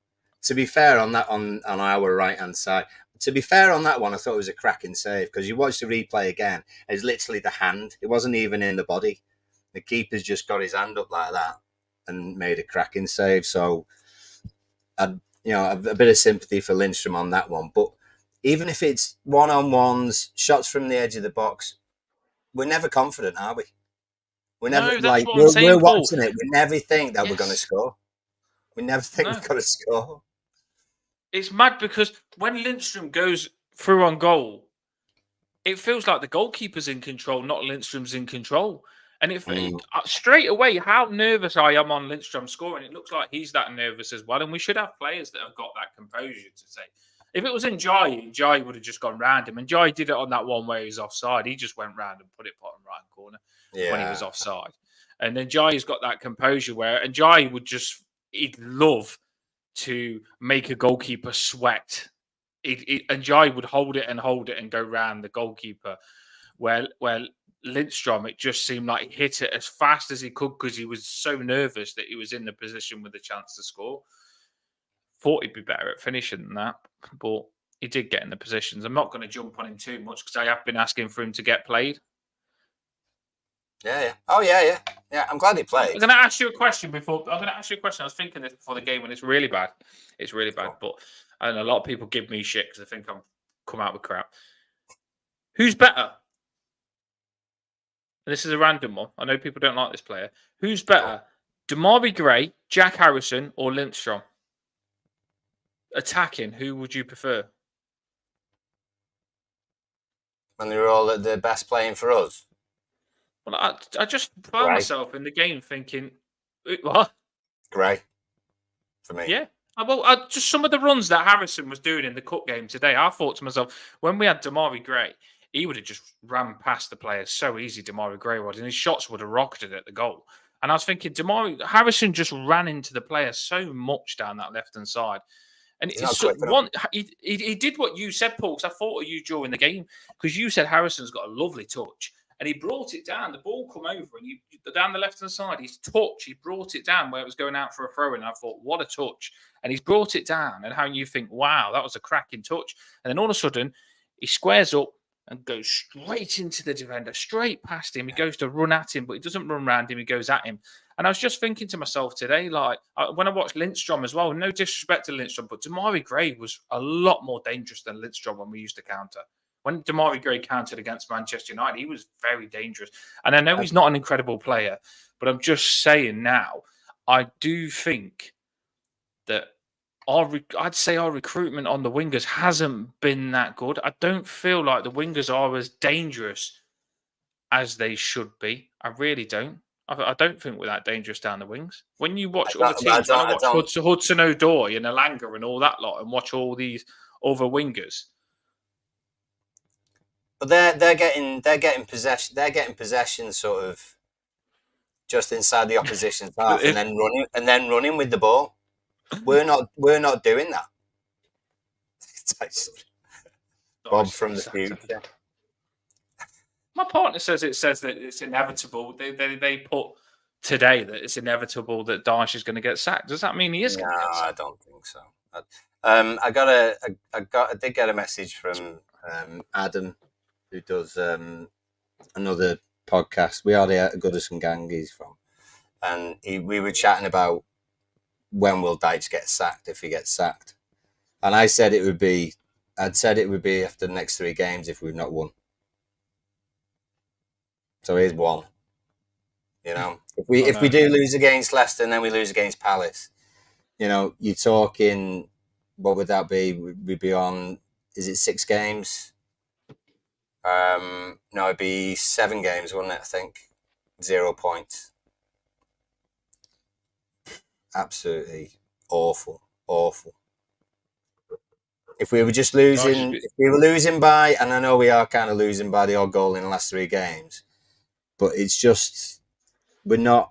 To be fair on our right hand side. To be fair on that one, I thought it was a cracking save because you watch the replay again. It's literally the hand. It wasn't even in the body. The keeper's just got his hand up like that and made a cracking save. So, a bit of sympathy for Lindstrom on that one. But even if it's one-on-ones, shots from the edge of the box, we're never confident, are we? We're never we're watching it. We never think that we're going to score. We never think we're going to score. It's mad because when Lindstrom goes through on goal, it feels like the goalkeeper's in control, not Lindstrom's in control. And straight away, how nervous I am on Lindstrom scoring, it looks like he's that nervous as well. And we should have players that have got that composure to say. If it was Jai would have just gone round him. And Jai did it on that one where he's offside. He just went round and put it bottom right corner when he was offside. And then Jai's got that composure and Jai he'd love to make a goalkeeper sweat. And Jai would hold it and go round the goalkeeper. Where Lindstrom, it just seemed like he hit it as fast as he could because he was so nervous that he was in the position with a chance to score. Thought he'd be better at finishing than that, but he did get in the positions. I'm not going to jump on him too much because I have been asking for him to get played. Yeah. Oh, yeah. I'm glad he played. I'm going to ask you a question. I was thinking this before the game, and it's really bad. It's really bad. But and a lot of people give me shit because they think I'm come out with crap. Who's better, and this is a random one. I know people don't like this player. Who's better, Damari Gray, Jack Harrison, or Lindstrom? Attacking, who would you prefer? And they're all the best playing for us. Well, I just found myself in the game thinking, what? Gray, for me. Yeah. Well, just some of the runs that Harrison was doing in the cup game today, I thought to myself, when we had Damari Gray, he would have just ran past the players so easy, Damari Gray was, and his shots would have rocketed at the goal. And I was thinking, Harrison just ran into the players so much down that left-hand side. And he did what you said, Paul, because I thought of you during the game, because you said Harrison's got a lovely touch. And he brought it down. The ball come over, and down the left-hand side, he brought it down where it was going out for a throw. And I thought, what a touch. And he's brought it down. And how you think, wow, that was a cracking touch. And then all of a sudden, he squares up and goes straight into the defender, straight past him. He goes to run at him, but he doesn't run around him. He goes at him. And I was just thinking to myself today, like, when I watched Lindstrom as well, no disrespect to Lindstrom, but Damari Gray was a lot more dangerous than Lindstrom when we used to counter. When Damari Gray countered against Manchester United, he was very dangerous. And I know he's not an incredible player, but I'm just saying now, I do think that I'd say our recruitment on the wingers hasn't been that good. I don't feel like the wingers are as dangerous as they should be. I really don't. I don't think we're that dangerous down the wings. When you watch other teams, I watch Hudson-Odoi and Elanga and all that lot, and watch all these other wingers. But they're getting possession sort of just inside the opposition's half, and then running with the ball. We're not doing that. Bob from the future. My partner says that it's inevitable. They put today that it's inevitable that Dyche is going to get sacked. Does that mean he is going to get sacked? I don't think so. I did get a message from Adam, who does another podcast. We are the Goodison Gang he's from, and we were chatting about when will Dyche get sacked, if he gets sacked, and I said it would be after the next 3 games if we've not won. So here's one. You know, if we do lose against Leicester and then we lose against Palace, you know, you're talking, what would that be? We'd be on, is it 6 games? No, it'd be 7 games, wouldn't it? I think 0 points. Absolutely awful. If we were just losing, if we were losing by, and I know we are kind of losing by the odd goal in the last 3 games, but it's just, we don't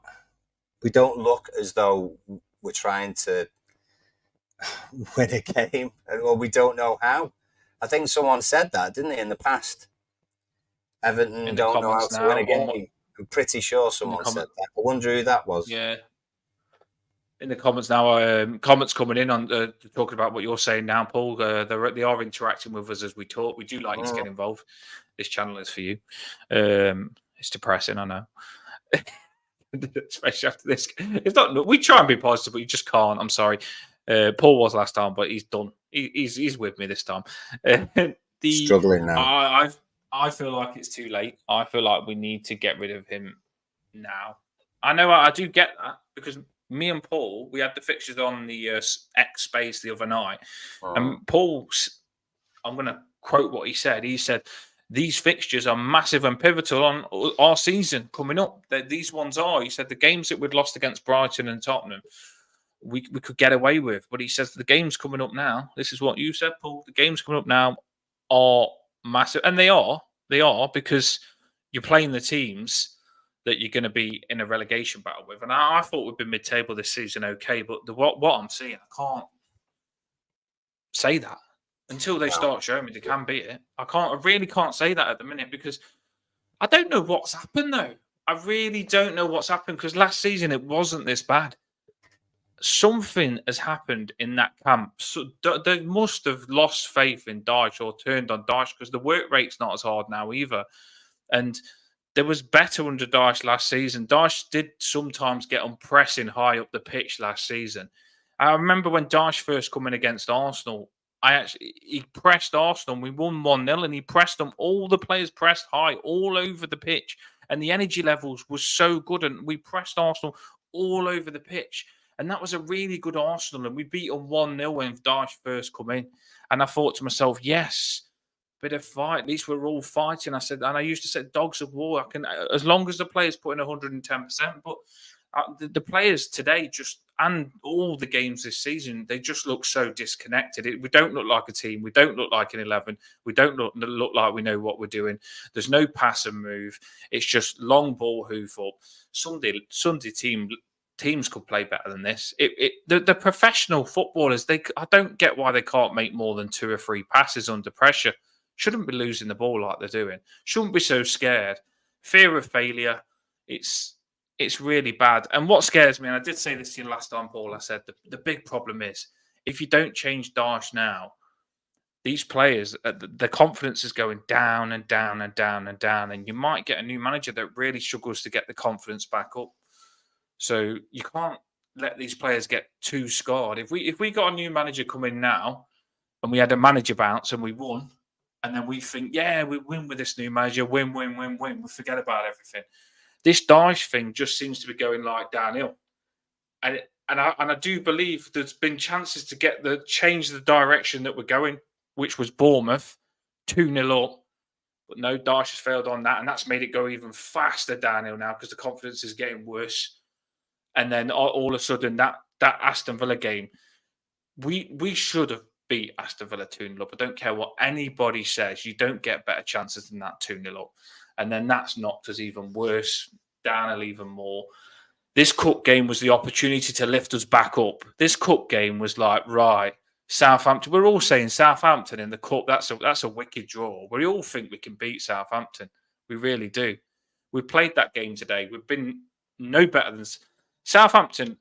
look as though we're trying to win a game, or we don't know how. I think someone said that, didn't they, in the past? Everton don't know how to win a game. I'm pretty sure someone said that. I wonder who that was. Yeah. In the comments now, comments coming in on talking about what you're saying now, Paul. They are interacting with us as we talk. We do like you to get involved. This channel is for you. It's depressing, I know. Especially after this. It's not. We try and be positive, but you just can't. I'm sorry. Paul was last time, but he's done. He's with me this time. Struggling now. I feel like it's too late. I feel like we need to get rid of him now. I know I do get that, because me and Paul, we had the fixtures on the X space the other night. And Paul's, I'm going to quote what he said. He said, these fixtures are massive and pivotal on our season coming up. These ones are. He said the games that we'd lost against Brighton and Tottenham, we could get away with. But he says the games coming up now, this is what you said, Paul, the games coming up now are massive. And they are, because you're playing the teams that you're going to be in a relegation battle with. And I thought we'd been mid-table this season, okay, but what I'm seeing, I can't say that until they start showing me they can beat it. I really can't say that at the minute, because I don't know what's happened, though. I really don't know what's happened, because last season it wasn't this bad. Something has happened in that camp. So they must have lost faith in Dyche or turned on Dyche, because the work rate's not as hard now either. And there was better under Dyche last season. Dyche did sometimes get on pressing high up the pitch last season. I remember when Dyche first come in against Arsenal, he pressed Arsenal and we won 1-0, and he pressed them. All the players pressed high all over the pitch, and the energy levels was so good, and we pressed Arsenal all over the pitch. And that was a really good Arsenal, and we beat them 1-0 when Dyche first come in. And I thought to myself, yes, bit of fight. At least we're all fighting. I said, and I used to say, dogs of war. I can, as long as the players put in 110%. But the players today and all the games this season, they just look so disconnected. We don't look like a team. We don't look like an 11. We don't look like we know what we're doing. There's no pass and move. It's just long ball hoof up. Sunday teams could play better than this. The professional footballers, I don't get why they can't make more than 2 or 3 passes under pressure. Shouldn't be losing the ball like they're doing. Shouldn't be so scared. Fear of failure. It's really bad. And what scares me, and I did say this to you last time, Paul, I said the big problem is if you don't change Dyche now, these players, the confidence is going down and down and down and down, and you might get a new manager that really struggles to get the confidence back up. So you can't let these players get too scarred. If we got a new manager come in now and we had a manager bounce and we won, and then we think, yeah, we win with this new manager, win, we forget about everything. This Dyche thing just seems to be going like downhill. And I do believe there's been chances to change the direction that we're going, which was Bournemouth, 2-0 up. But no, Dyche has failed on that, and that's made it go even faster downhill now because the confidence is getting worse. And then all of a sudden, that Aston Villa game, we should have beat Aston Villa 2-0 up. I don't care what anybody says. You don't get better chances than that 2-0 up. And then that's knocked us even worse, downhill even more. This cup game was the opportunity to lift us back up. This cup game was like, right, Southampton. We're all saying Southampton in the cup, that's a wicked draw. We all think we can beat Southampton. We really do. We played that game today. We've been no better than Southampton.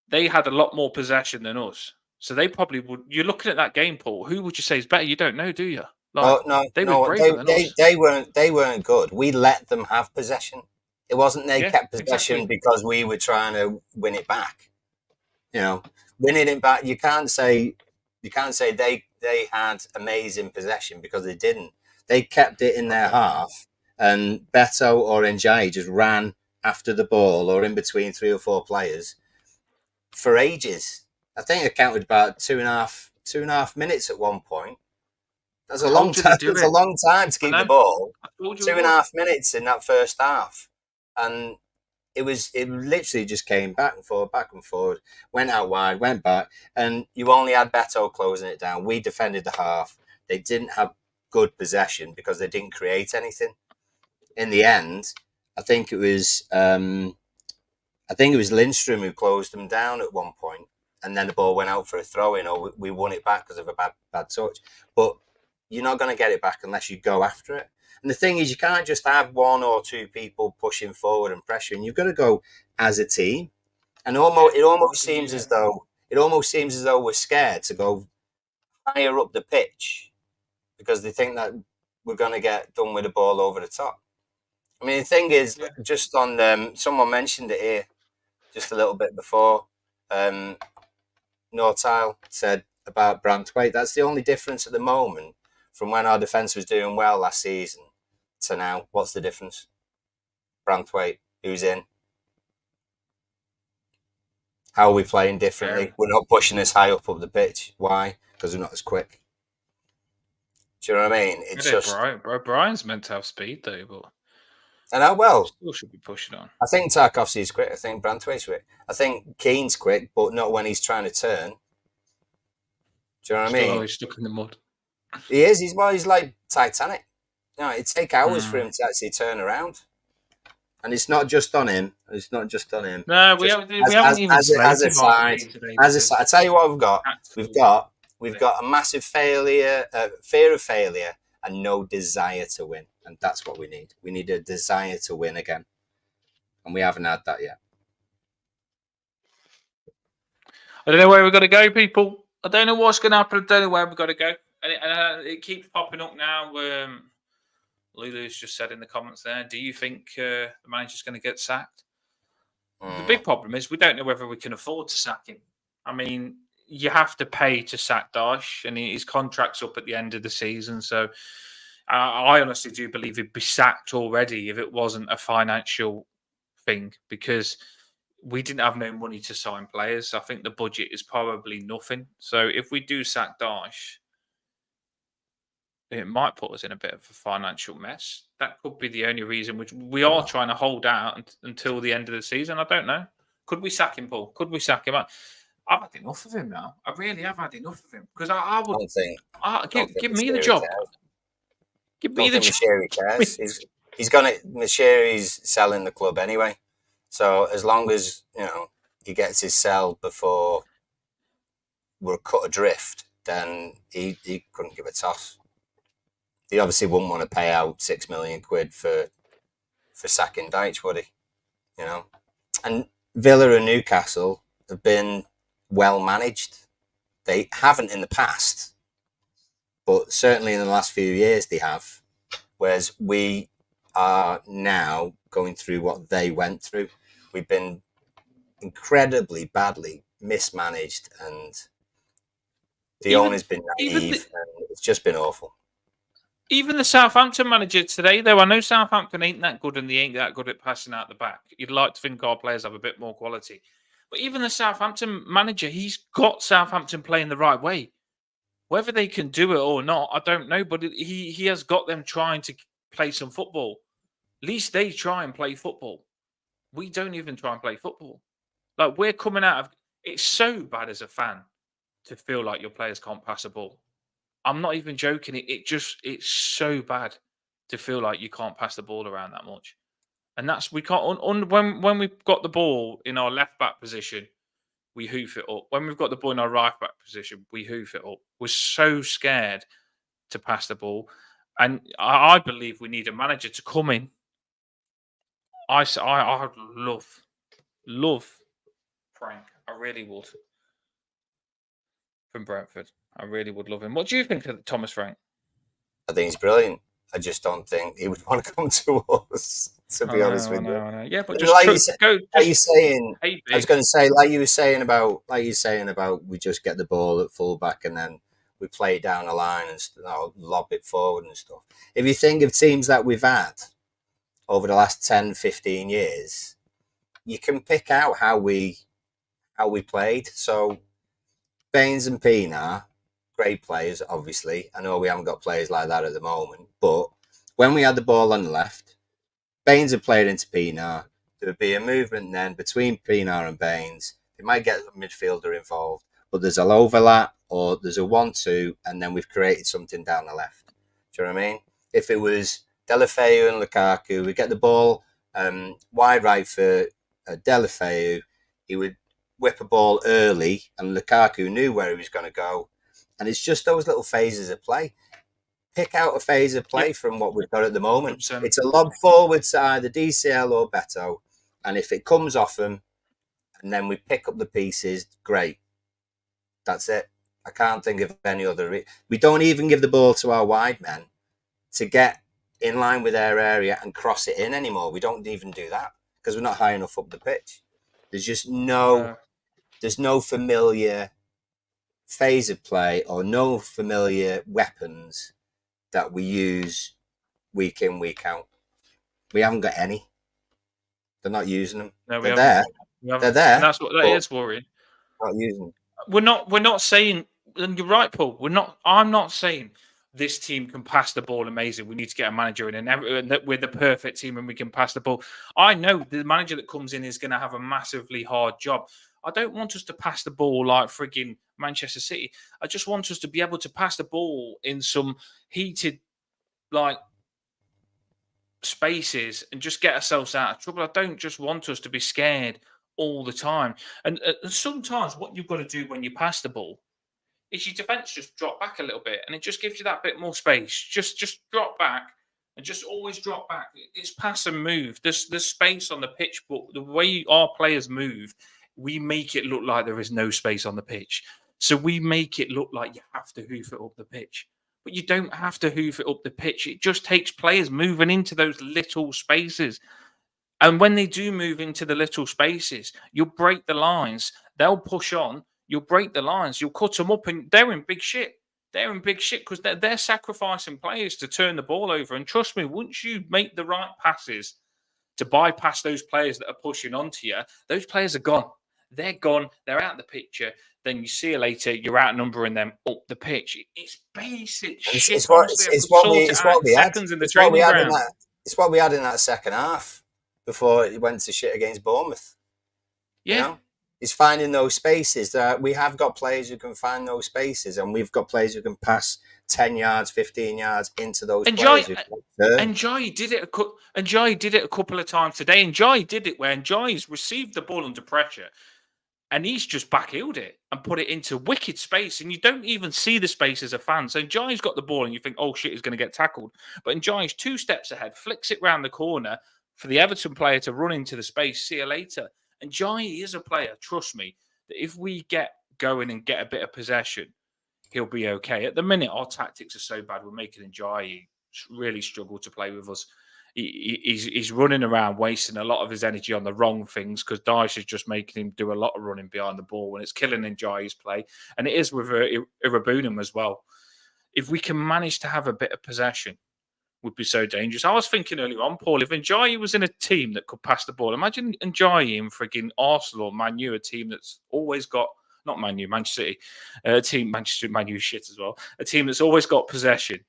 They had a lot more possession than us. So they probably would. You're looking at that game, Paul. Who would you say is better? You don't know, do you? They weren't good. We let them have possession. It wasn't they kept possession because we were trying to win it back. Winning it back. You can't say they had amazing possession because they didn't. They kept it in their half, and Beto or Njai just ran after the ball or in between 3 or 4 players for ages. I think I counted about 2.5 minutes at one point. That's a long time. It's a long time to keep the ball. 2.5 minutes in that first half, and it literally just came back and forward, went out wide, went back, and you only had Beto closing it down. We defended the half. They didn't have good possession because they didn't create anything. In the end, I think it was Lindstrom who closed them down at one point, and then the ball went out for a throw-in, or we won it back because of a bad touch. But you're not going to get it back unless you go after it. And the thing is, you can't just have 1 or 2 people pushing forward and pressuring. You've got to go as a team. And it almost seems as though we're scared to go higher up the pitch because they think that we're going to get done with the ball over the top. I mean, the thing is, just on someone mentioned it here just a little bit before. Nortile said about Branthwaite. That's the only difference at the moment from when our defence was doing well last season to now. What's the difference? Branthwaite, who's in? How are we playing differently? We're not pushing as high up the pitch. Why? Because we're not as quick. Do you know what I mean? It's just Brian's meant to have speed though, but still should be pushing on. I think Tarkovsky's quick. I think Branthwaite's quick. I think Keane's quick, but not when he's trying to turn. Do you know what I mean? He's stuck in the mud. He is. He's like Titanic. It'd take hours for him to actually turn around. And it's not just on him. No, we haven't even slated him. I tell you what we've got. We've got a massive fear of failure, and no desire to win. And that's what we need. We need a desire to win again. And we haven't had that yet. I don't know where we've got to go, people. I don't know what's going to happen. I don't know where we've got to go. And it keeps popping up now. Lulu's just said in the comments there, do you think the manager's going to get sacked? The big problem is we don't know whether we can afford to sack him. I mean, you have to pay to sack Dyche, and his contract's up at the end of the season. So I honestly do believe he'd be sacked already if it wasn't a financial thing, because we didn't have no money to sign players. I think the budget is probably nothing. So if we do sack Dyche, it might put us in a bit of a financial mess. That could be the only reason, which we are trying to hold out until the end of the season. I don't know. Could we sack him, Paul? Could we sack him? I've had enough of him now. I really have had enough of him, because I would give me the job. Give me the job. Mashiri cares. Mashiri's selling the club anyway. So as long as he gets his sell before we're cut adrift, then he couldn't give a toss. He obviously wouldn't want to pay out £6 million for sacking Dyche, would he? And Villa and Newcastle have been well managed. They haven't in the past, but certainly in the last few years they have. Whereas we are now going through what they went through. We've been incredibly badly mismanaged, and the owner's been naive, and it's just been awful. Even the Southampton manager today, though, I know Southampton ain't that good, and they ain't that good at passing out the back. You'd like to think our players have a bit more quality. But even the Southampton manager, he's got Southampton playing the right way. Whether they can do it or not, I don't know. But he has got them trying to play some football. At least they try and play football. We don't even try and play football. Like, we're coming out of... It's so bad as a fan to feel like your players can't pass a ball. I'm not even joking. It's so bad to feel like you can't pass the ball around that much. And that's... We can't... when we've got the ball in our left-back position, we hoof it up. When we've got the ball in our right-back position, we hoof it up. We're so scared to pass the ball. And I believe we need a manager to come in. I'd love Frank. I really would. From Brentford. I really would love him. What do you think of Thomas Frank? I think he's brilliant. I just don't think he would want to come to us, to be honest with you. I know. Yeah, but I was going to say, like you were saying about, we just get the ball at fullback and then we play it down the line and lob it forward and stuff. If you think of teams that we've had over the last 10, 15 years, you can pick out how we played. So Baines and Pienaar, great players, obviously. I know we haven't got players like that at the moment, but when we had the ball on the left, Baines would play it into Pienaar. There would be a movement then between Pienaar and Baines. They might get a midfielder involved, but there's an overlap or there's a 1-2, and then we've created something down the left. Do you know what I mean? If it was Deulofeu and Lukaku, we get the ball wide right for Deulofeu. He would whip a ball early, and Lukaku knew where he was going to go. And it's just those little phases of play. Pick out a phase of play from what we've got at the moment. 100%. It's a lob forward to either DCL or Beto, and if it comes off them, and then we pick up the pieces, great. That's it. I can't think of any other. We don't even give the ball to our wide men to get in line with their area and cross it in anymore. We don't even do that because we're not high enough up the pitch. There's just there's no familiar phase of play or no familiar weapons that we use week in, week out. We haven't got any. They're not using them. No, they're there. They're there. And that's what that is worrying. Not using them. We're not saying, and you're right, Paul. I'm not saying this team can pass the ball amazing. We need to get a manager in, and that we're the perfect team and we can pass the ball. I know the manager that comes in is going to have a massively hard job. I don't want us to pass the ball like frigging Manchester City. I just want us to be able to pass the ball in some heated, like, spaces and just get ourselves out of trouble. I don't just want us to be scared all the time. And sometimes what you've got to do when you pass the ball is your defence just drop back a little bit, and it just gives you that bit more space. Just drop back and just always drop back. It's pass and move. There's space on the pitch, but the way our players move, we make it look like there is no space on the pitch. So we make it look like you have to hoof it up the pitch. But you don't have to hoof it up the pitch. It just takes players moving into those little spaces. And when they do move into the little spaces, you'll break the lines. They'll push on. You'll break the lines. You'll cut them up, and they're in big shit. they're in big shit because they're sacrificing players to turn the ball over. And trust me, once you make the right passes to bypass those players that are pushing onto you, those players are gone. They're gone. They're out of the picture. Then you see you later. You're outnumbering them up the pitch. It's basic shit. Honestly, I could sort it out in seconds in the training ground. It's what we had in that second half before it went to shit against Bournemouth. Yeah. You know? It's finding those spaces. We have got players who can find those spaces, and we've got players who can pass 10 yards, 15 yards into those players. And Jai did it. And Jai did it a couple of times today. And Jai did it when Jai's received the ball under pressure, and he's just backheeled it and put it into wicked space. And you don't even see the space as a fan. So Jai's got the ball, and you think, "Oh shit, he's going to get tackled." But Jai's 2 steps ahead, flicks it round the corner for the Everton player to run into the space. See you later. And Jai is a player, trust me, that if we get going and get a bit of possession, he'll be okay. At the minute, our tactics are so bad, we're making Jai really struggle to play with us. He's running around, wasting a lot of his energy on the wrong things because Dyche is just making him do a lot of running behind the ball, and it's killing Jai's play. And it is with Irabunum as well. If we can manage to have a bit of possession, would be so dangerous. I was thinking earlier on, Paul, if Njayi was in a team that could pass the ball, imagine Njayi in frigging Arsenal or Man U, a team that's always got, not Man U, Manchester City, a team, Manchester, Man U shit as well, a team that's always got possession.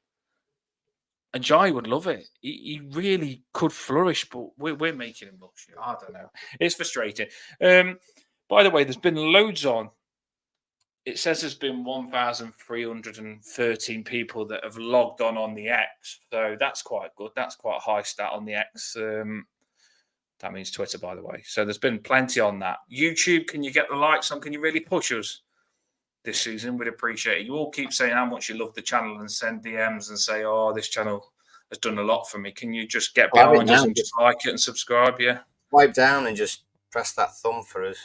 Njayi would love it. He really could flourish, but we're making him look shit. I don't know. It's frustrating. By the way, there's been loads on. It says there's been 1,313 people that have logged on the X. So that's quite good. That's quite a high stat on the X. That means Twitter, by the way. So there's been plenty on that. YouTube, can you get the likes on? Can you really push us this season? We'd appreciate it. You all keep saying how much you love the channel and send DMs and say, "Oh, this channel has done a lot for me." Can you just get behind us and just like it and subscribe? Yeah. Swipe down and just press that thumb for us.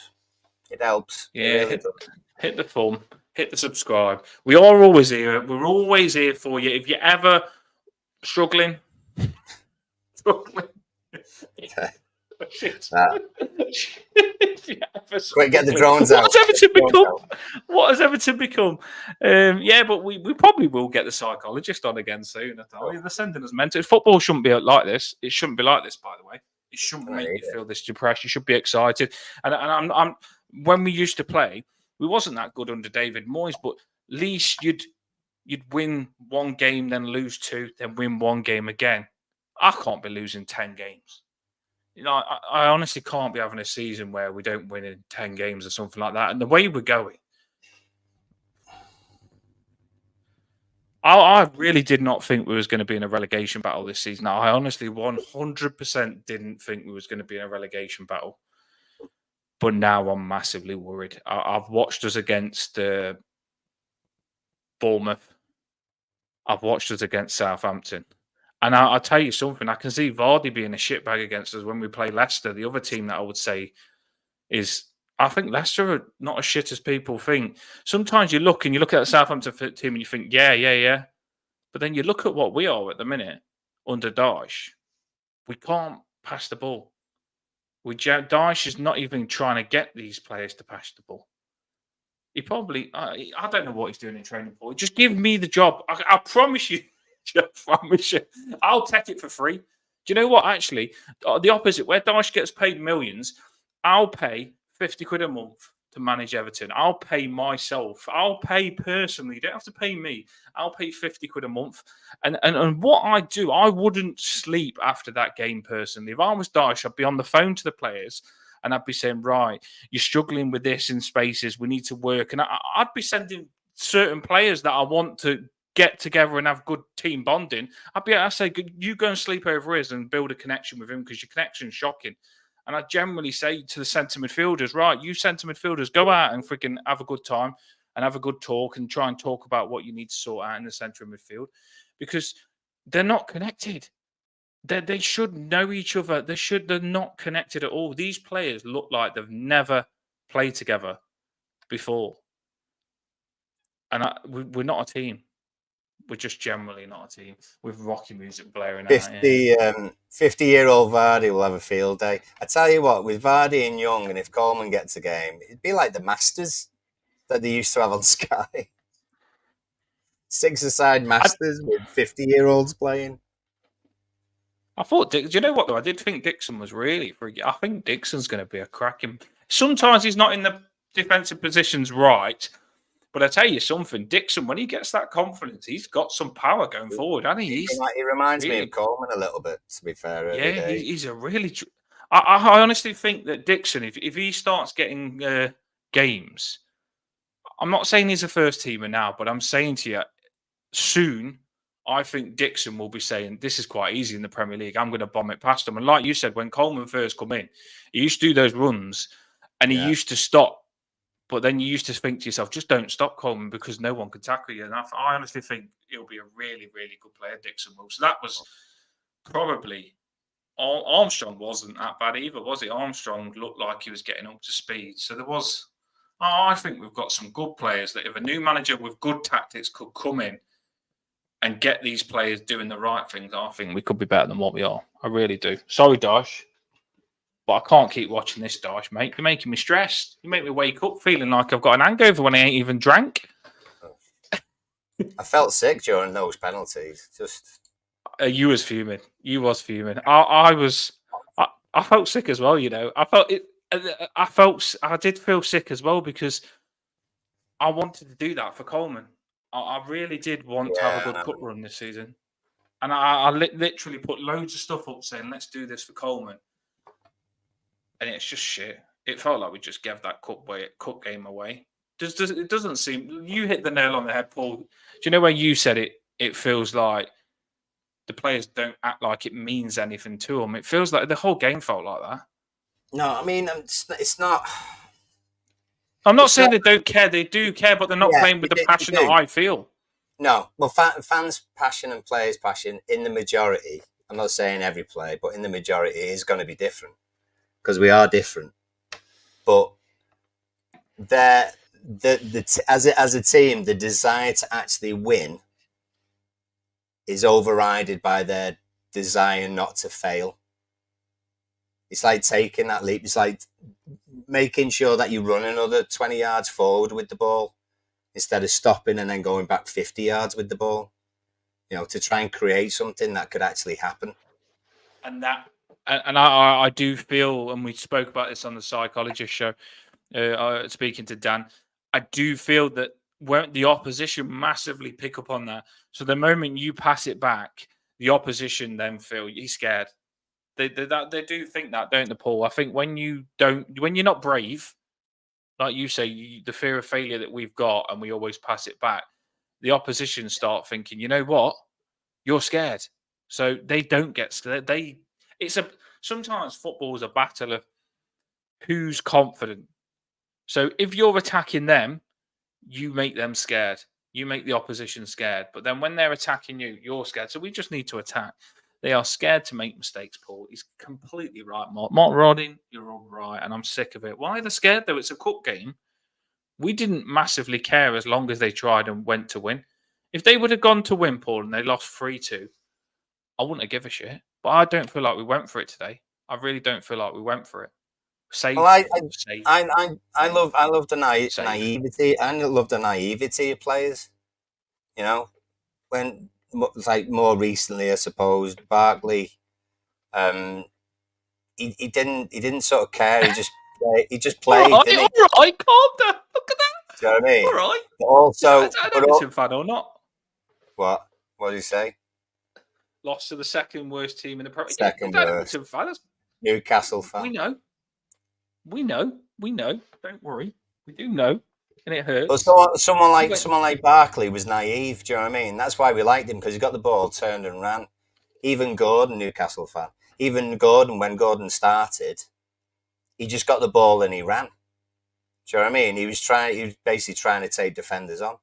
It helps. Yeah. It really hit the thumb, hit the subscribe. We are always here. We're always here for you. If you're ever struggling. Okay. Quick, get the drones out. What has Everton become? Yeah, but we probably will get the psychologist on again soon. I tell you, they're sending us mental. Football shouldn't be like this. It shouldn't be like this, by the way. It shouldn't make you feel this depressed. You should be excited. And I'm when we used to play, we wasn't that good under David Moyes, but at least you'd win 1 game, then lose 2, then win 1 game again. I can't be losing 10 games. You know, I honestly can't be having a season where we don't win in 10 games or something like that. And the way we're going, I really did not think we was going to be in a relegation battle this season. I honestly 100% didn't think we was going to be in a relegation battle. But now I'm massively worried. I've watched us against Bournemouth. I've watched us against Southampton. And I'll tell you something, I can see Vardy being a shitbag against us when we play Leicester. The other team that I would say is, I think Leicester are not as shit as people think. Sometimes you look at the Southampton team and you think, yeah. But then you look at what we are at the minute under Dyche. We can't pass the ball. Dyche is not even trying to get these players to pass the ball. He probably, I don't know what he's doing in training for. Just give me the job. I promise you. I promise you. I'll take it for free. Do you know what? Actually, the opposite, where Dyche gets paid millions, I'll pay 50 quid a month to manage Everton. I'll pay myself. I'll pay personally. You don't have to pay me. I'll pay 50 quid a month. And what I do, I wouldn't sleep after that game personally. If I was Dyche, I'd be on the phone to the players and I'd be saying, right, you're struggling with this in spaces. We need to work. And I'd be sending certain players that I want to get together and have good team bonding. I'd say, you go and sleep over his and build a connection with him because your connection's shocking. And I generally say to the centre midfielders, right, you centre midfielders, go out and freaking have a good time and have a good talk and try and talk about what you need to sort out in the centre of midfield because they're not connected. They should know each other. They're not connected at all. These players look like they've never played together before. And we're not a team. We're just generally not a team with rocky music blaring out. 50-year-old Vardy will have a field day. I tell you what, with Vardy and Young, and if Coleman gets a game, it'd be like the Masters that they used to have on Sky. Six-a-side Masters with 50-year-olds playing. I thought, do you know what though? I did think Dixon was really I think Dixon's going to be a cracking. Sometimes he's not in the defensive positions right, but I tell you something, Dixon, when he gets that confidence, he's got some power going forward, hasn't he? He reminds really, me of Coleman a little bit, to be fair. Yeah, he's a really. I honestly think that Dixon, if he starts getting games, I'm not saying he's a first teamer now, but I'm saying to you, soon, I think Dixon will be saying, this is quite easy in the Premier League. I'm going to bomb it past them. And like you said, when Coleman first come in, he used to do those runs and he used to stop. But then you used to think to yourself, just don't stop Coleman because no one can tackle you. And I honestly think he'll be a really, really good player, Dixon will. So that was probably... Armstrong wasn't that bad either, was he? Armstrong looked like he was getting up to speed. So there was... I think we've got some good players that if a new manager with good tactics could come in and get these players doing the right things, I think we could be better than what we are. I really do. Sorry, Dash, but I can't keep watching this, Dash, mate. You're making me stressed. You make me wake up feeling like I've got an hangover when I ain't even drank. I felt sick during those penalties. You was fuming. You was fuming. I felt sick as well, you know. I did feel sick as well because I wanted to do that for Coleman. I really did want to have a good cup run this season. And I literally put loads of stuff up saying, let's do this for Coleman. And it's just shit. It felt like we just gave that cup game away. It doesn't seem... You hit the nail on the head, Paul. Do you know when you said it feels like the players don't act like it means anything to them? It feels like the whole game felt like that. No, I mean, it's not... I'm not saying they don't care. They do care, but they're not playing with the passion that I feel. No. Well, fans' passion and players' passion in the majority, I'm not saying every player, but in the majority, it is going to be different because we are different. But as a team, the desire to actually win is overridden by their desire not to fail. It's like taking that leap. It's like making sure that you run another 20 yards forward with the ball instead of stopping and then going back 50 yards with the ball, you know, to try and create something that could actually happen. And I do feel, and we spoke about this on the Psychologist show, speaking to Dan, I do feel that when the opposition massively pick up on that, so the moment you pass it back, the opposition then feel he's scared. They do think that, don't they, Paul? I think when you're not brave, like you say, the fear of failure that we've got, and we always pass it back, the opposition start thinking, you know what, you're scared, so they don't get scared. Sometimes football is a battle of who's confident. So if you're attacking them, you make them scared. You make the opposition scared. But then when they're attacking you, you're scared. So we just need to attack. They are scared to make mistakes, Paul. He's completely right, Mark. Mark Rodin, you're all right, and I'm sick of it. Why are they scared, though? It's a cup game. We didn't massively care as long as they tried and went to win. If they would have gone to win, Paul, and they lost 3-2, I wouldn't have given a shit. But I don't feel like we went for it today. I really don't feel like we went for it. Safe. Well, I love the naivety. I love the naivety of players. You know, when like more recently, I suppose Barkley, he didn't sort of care. He just played. All right, calm down. Look at that. Do you know what I mean? All right. But also, is that an Everton fan or not? What did he say? Lost to the second worst team in the Premier League. Second worst. Everton fan. Newcastle fan. We know. Don't worry. We do know, and it hurts. But someone like Barkley was naive. Do you know what I mean? That's why we liked him, because he got the ball, turned and ran. Even Gordon, Newcastle fan. Even Gordon, when Gordon started, he just got the ball and he ran. Do you know what I mean? He was basically trying to take defenders on,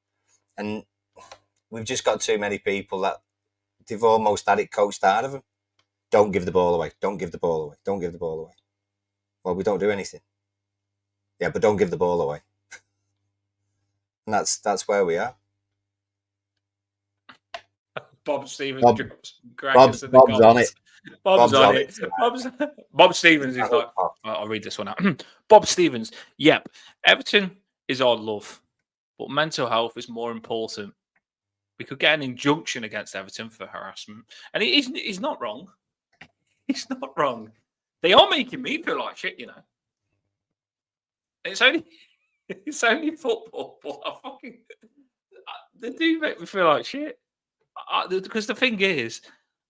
and we've just got too many people that they've almost had it coached out of them. Don't give the ball away. Don't give the ball away. Don't give the ball away. Well, we don't do anything. Yeah, but don't give the ball away. And that's where we are. Bob Stevens Bob's on it. Bob's on it. Bob Stevens is like, I'll read this one out. Bob Stevens, yep. Everton is our love, but mental health is more important. We could get an injunction against Everton for harassment. And he's not wrong. He's not wrong. They are making me feel like shit, you know. It's only football, but they do make me feel like shit. Because the thing is,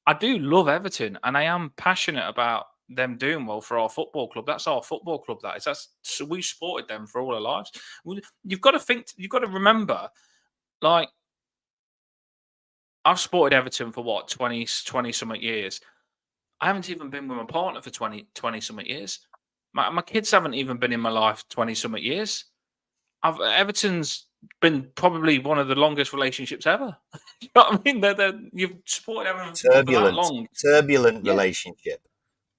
I do love Everton, and I am passionate about them doing well for our football club. That's our football club. So we supported them for all our lives. You've got to think. You've got to remember, like, I've supported Everton for what 20 something years. I haven't even been with my partner for 20 something years. My kids haven't even been in my life 20 something years. Everton's been probably one of the longest relationships ever. You know what I mean? You've supported Everton for that long. Turbulent relationship.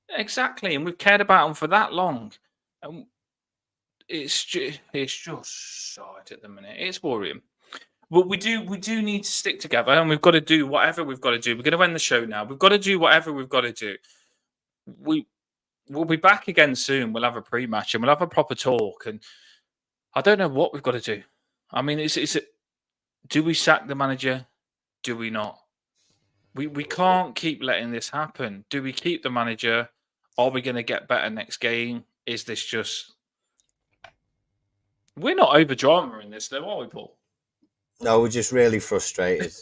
Exactly, and we've cared about them for that long. And it's just side at the minute. It's worrying. But we do need to stick together, and we've got to do whatever we've got to do. We're going to end the show now. We've got to do whatever we've got to do. We'll be back again soon. We'll have a pre-match and we'll have a proper talk. And I don't know what we've got to do. I mean, do we sack the manager? Do we not? We can't keep letting this happen. Do we keep the manager? Are we going to get better next game? Is this just... We're not over-drama in this, though, are we, Paul? No, we're just really frustrated.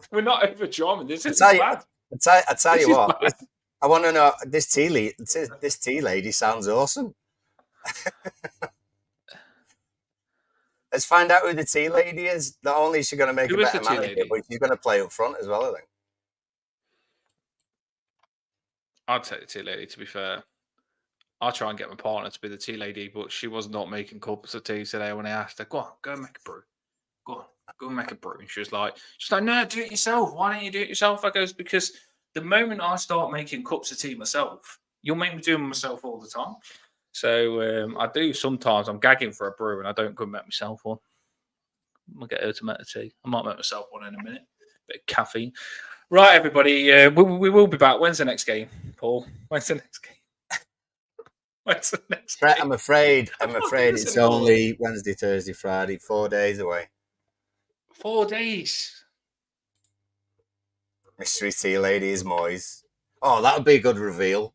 We're not over-drama. This is bad. I tell you what. I want to know, this tea lady sounds awesome. Let's find out who the tea lady is. Not only is she going to make a better manager, but she's going to play up front as well, I think. I'd take the tea lady, to be fair. I'll try and get my partner to be the tea lady, but she was not making cups of tea today when I asked her, go on, go and make a brew. Go and make a brew. And she was like, no, do it yourself. Why don't you do it yourself? I goes, because the moment I start making cups of tea myself, you'll make me do them myself all the time. So I do sometimes. I'm gagging for a brew and I don't go and make myself one. I'll get her to make the tea. I might make myself one in a minute. Bit of caffeine. Right, everybody. We will be back. When's the next game, Paul? When's the next game? When's the next game? I'm afraid it's only Wednesday, Thursday, Friday. 4 days away. 4 days. Mystery tea lady is Moyes. Oh, that would be a good reveal.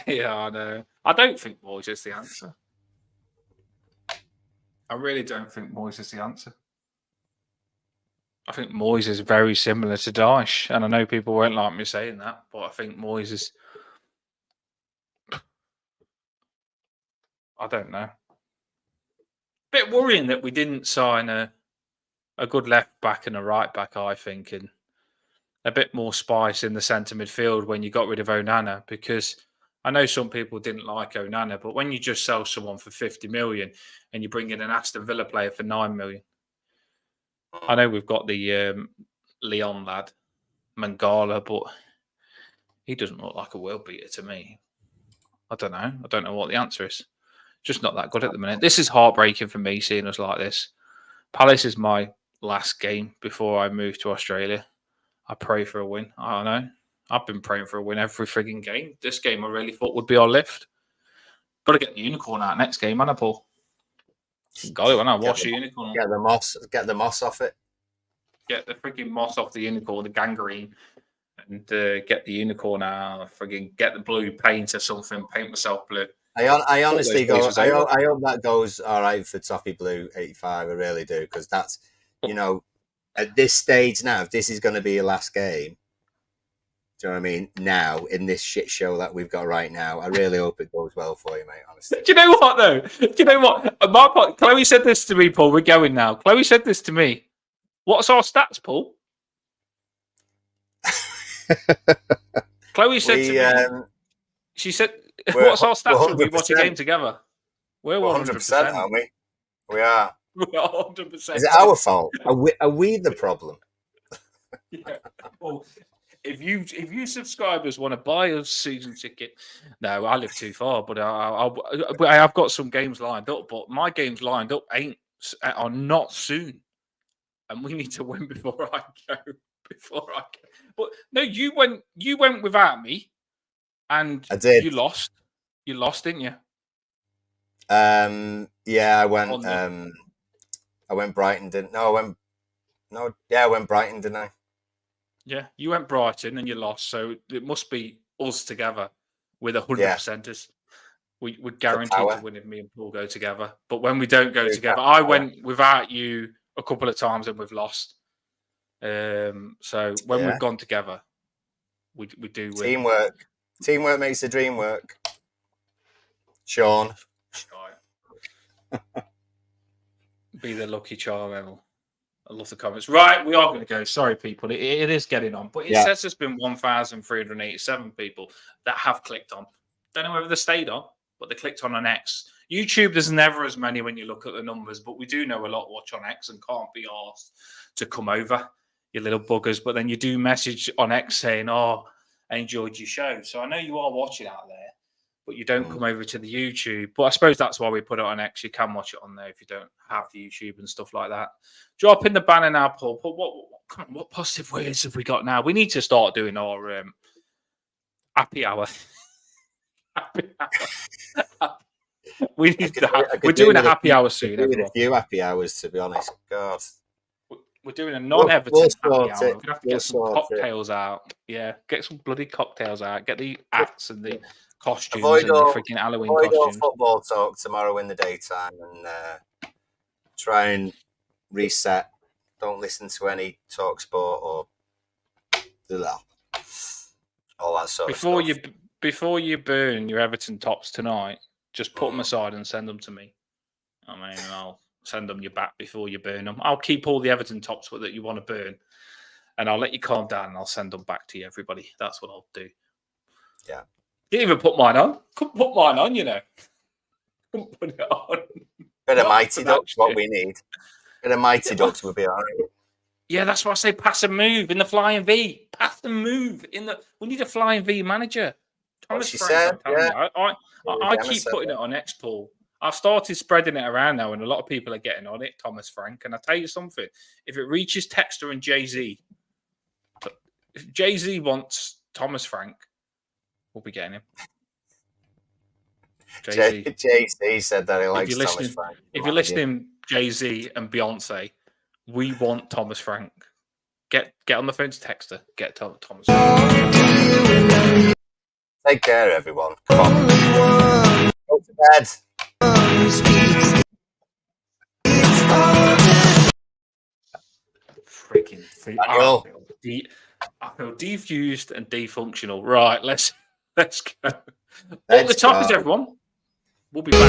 Yeah, I know. I don't think Moyes is the answer. I really don't think Moyes is the answer. I think Moyes is very similar to Dyche, and I know people won't like me saying that, but I think Moyes is... I don't know. Bit worrying that we didn't sign a good left back and a right back, I think, and a bit more spice in the centre midfield when you got rid of Onana, because I know some people didn't like Onana, but when you just sell someone for 50 million and you bring in an Aston Villa player for 9 million, I know we've got the Leon lad, Mangala, but he doesn't look like a world beater to me. I don't know. I don't know what the answer is. Just not that good at the minute. This is heartbreaking for me, seeing us like this. Palace is my last game before I move to Australia. I pray for a win. I don't know. I've been praying for a win every frigging game. This game I really thought would be our lift. Got to get the unicorn out next game, man, Paul. Got it, when I wash the unicorn. Get the moss off it. Get the freaking moss off the unicorn, the gangrene, and get the unicorn out. Frigging get the blue paint or something. Paint myself blue. I honestly go. I hope that goes all right for Toffee Blue 85. I really do, because that's, you know, at this stage now, if this is going to be your last game, do you know what I mean? Now, in this shit show that we've got right now, I really hope it goes well for you, mate. Honestly. Do you know what though? Do you know what? Chloe said this to me, Paul. We're going now. Chloe said this to me. What's our stats, Paul? Chloe said to me. She said, "What's our stats when we watch a game together?" We're 100%, aren't we? We are. We are 100%. Is it our fault? Are we the problem? Yeah. Well, if you subscribers want to buy a season ticket, no, I live too far, but I have got some games lined up. But my games lined up are not soon, and we need to win before I go. But no, you went without me, and I did. You lost. You lost, didn't you? Yeah, I went I went Brighton, didn't? No, I went Brighton, didn't I? Yeah, you went Brighton and you lost, so it must be us together with 100%ers. We're guaranteed to win if me and Paul go together. But when we don't go together, I went without you a couple of times and we've lost. So when we've gone together, we do win. Teamwork makes the dream work. Sean. Be the lucky charm, Emil. I love the comments. Right, we are going to go. Sorry, people. It is getting on. But it says there's been 1,387 people that have clicked on. Don't know whether they stayed on, but they clicked on X. YouTube, there's never as many when you look at the numbers, but we do know a lot watch on X and can't be asked to come over, you little buggers. But then you do message on X saying, oh, I enjoyed your show. So I know you are watching out there, but you don't come over to the YouTube. But I suppose that's why we put it on X. You can watch it on there if you don't have the YouTube and stuff like that. Drop in the banner now, Paul. But what positive words have we got now? We need to start doing our happy hour. Happy hour. We're doing a happy hour soon. We're doing a few happy hours, to be honest. God. We're doing a non-Everton happy hour. We're going to have to get some cocktails out. Yeah, get some bloody cocktails out. Get the hats and the costumes and the freaking Halloween costumes. Avoid all football talk tomorrow in the daytime and try and reset. Don't listen to any talk sport or all that sort of stuff. Before you burn your Everton tops tonight, just put them aside and send them to me. I mean, I'll send them you back before you burn them. I'll keep all the Everton tops that you want to burn, and I'll let you calm down, and I'll send them back to you, everybody. That's what I'll do. Yeah. Didn't even put mine on. Couldn't put mine on, you know. Couldn't put it on. Bit of Mighty Ducks, what we need. Bit of Mighty Ducks would be all right. Yeah, that's why I say pass and move in the flying V. Pass and move we need a flying V manager. Thomas Frank, I keep putting it on X, Paul. I've started spreading it around now, and a lot of people are getting on it, Thomas Frank. And I tell you something, if it reaches Texter and Jay-Z, if Jay-Z wants Thomas Frank, we'll be getting him. Jay-Z said that he likes Thomas Frank. If you're listening, Jay-Z and Beyonce, we want Thomas Frank. Get on the phone to Texter. Get Thomas Frank. Take care, everyone. Come on. Go to bed. Freaking I feel defused and defunctional. Right, let's go. All the top is everyone. We'll be back.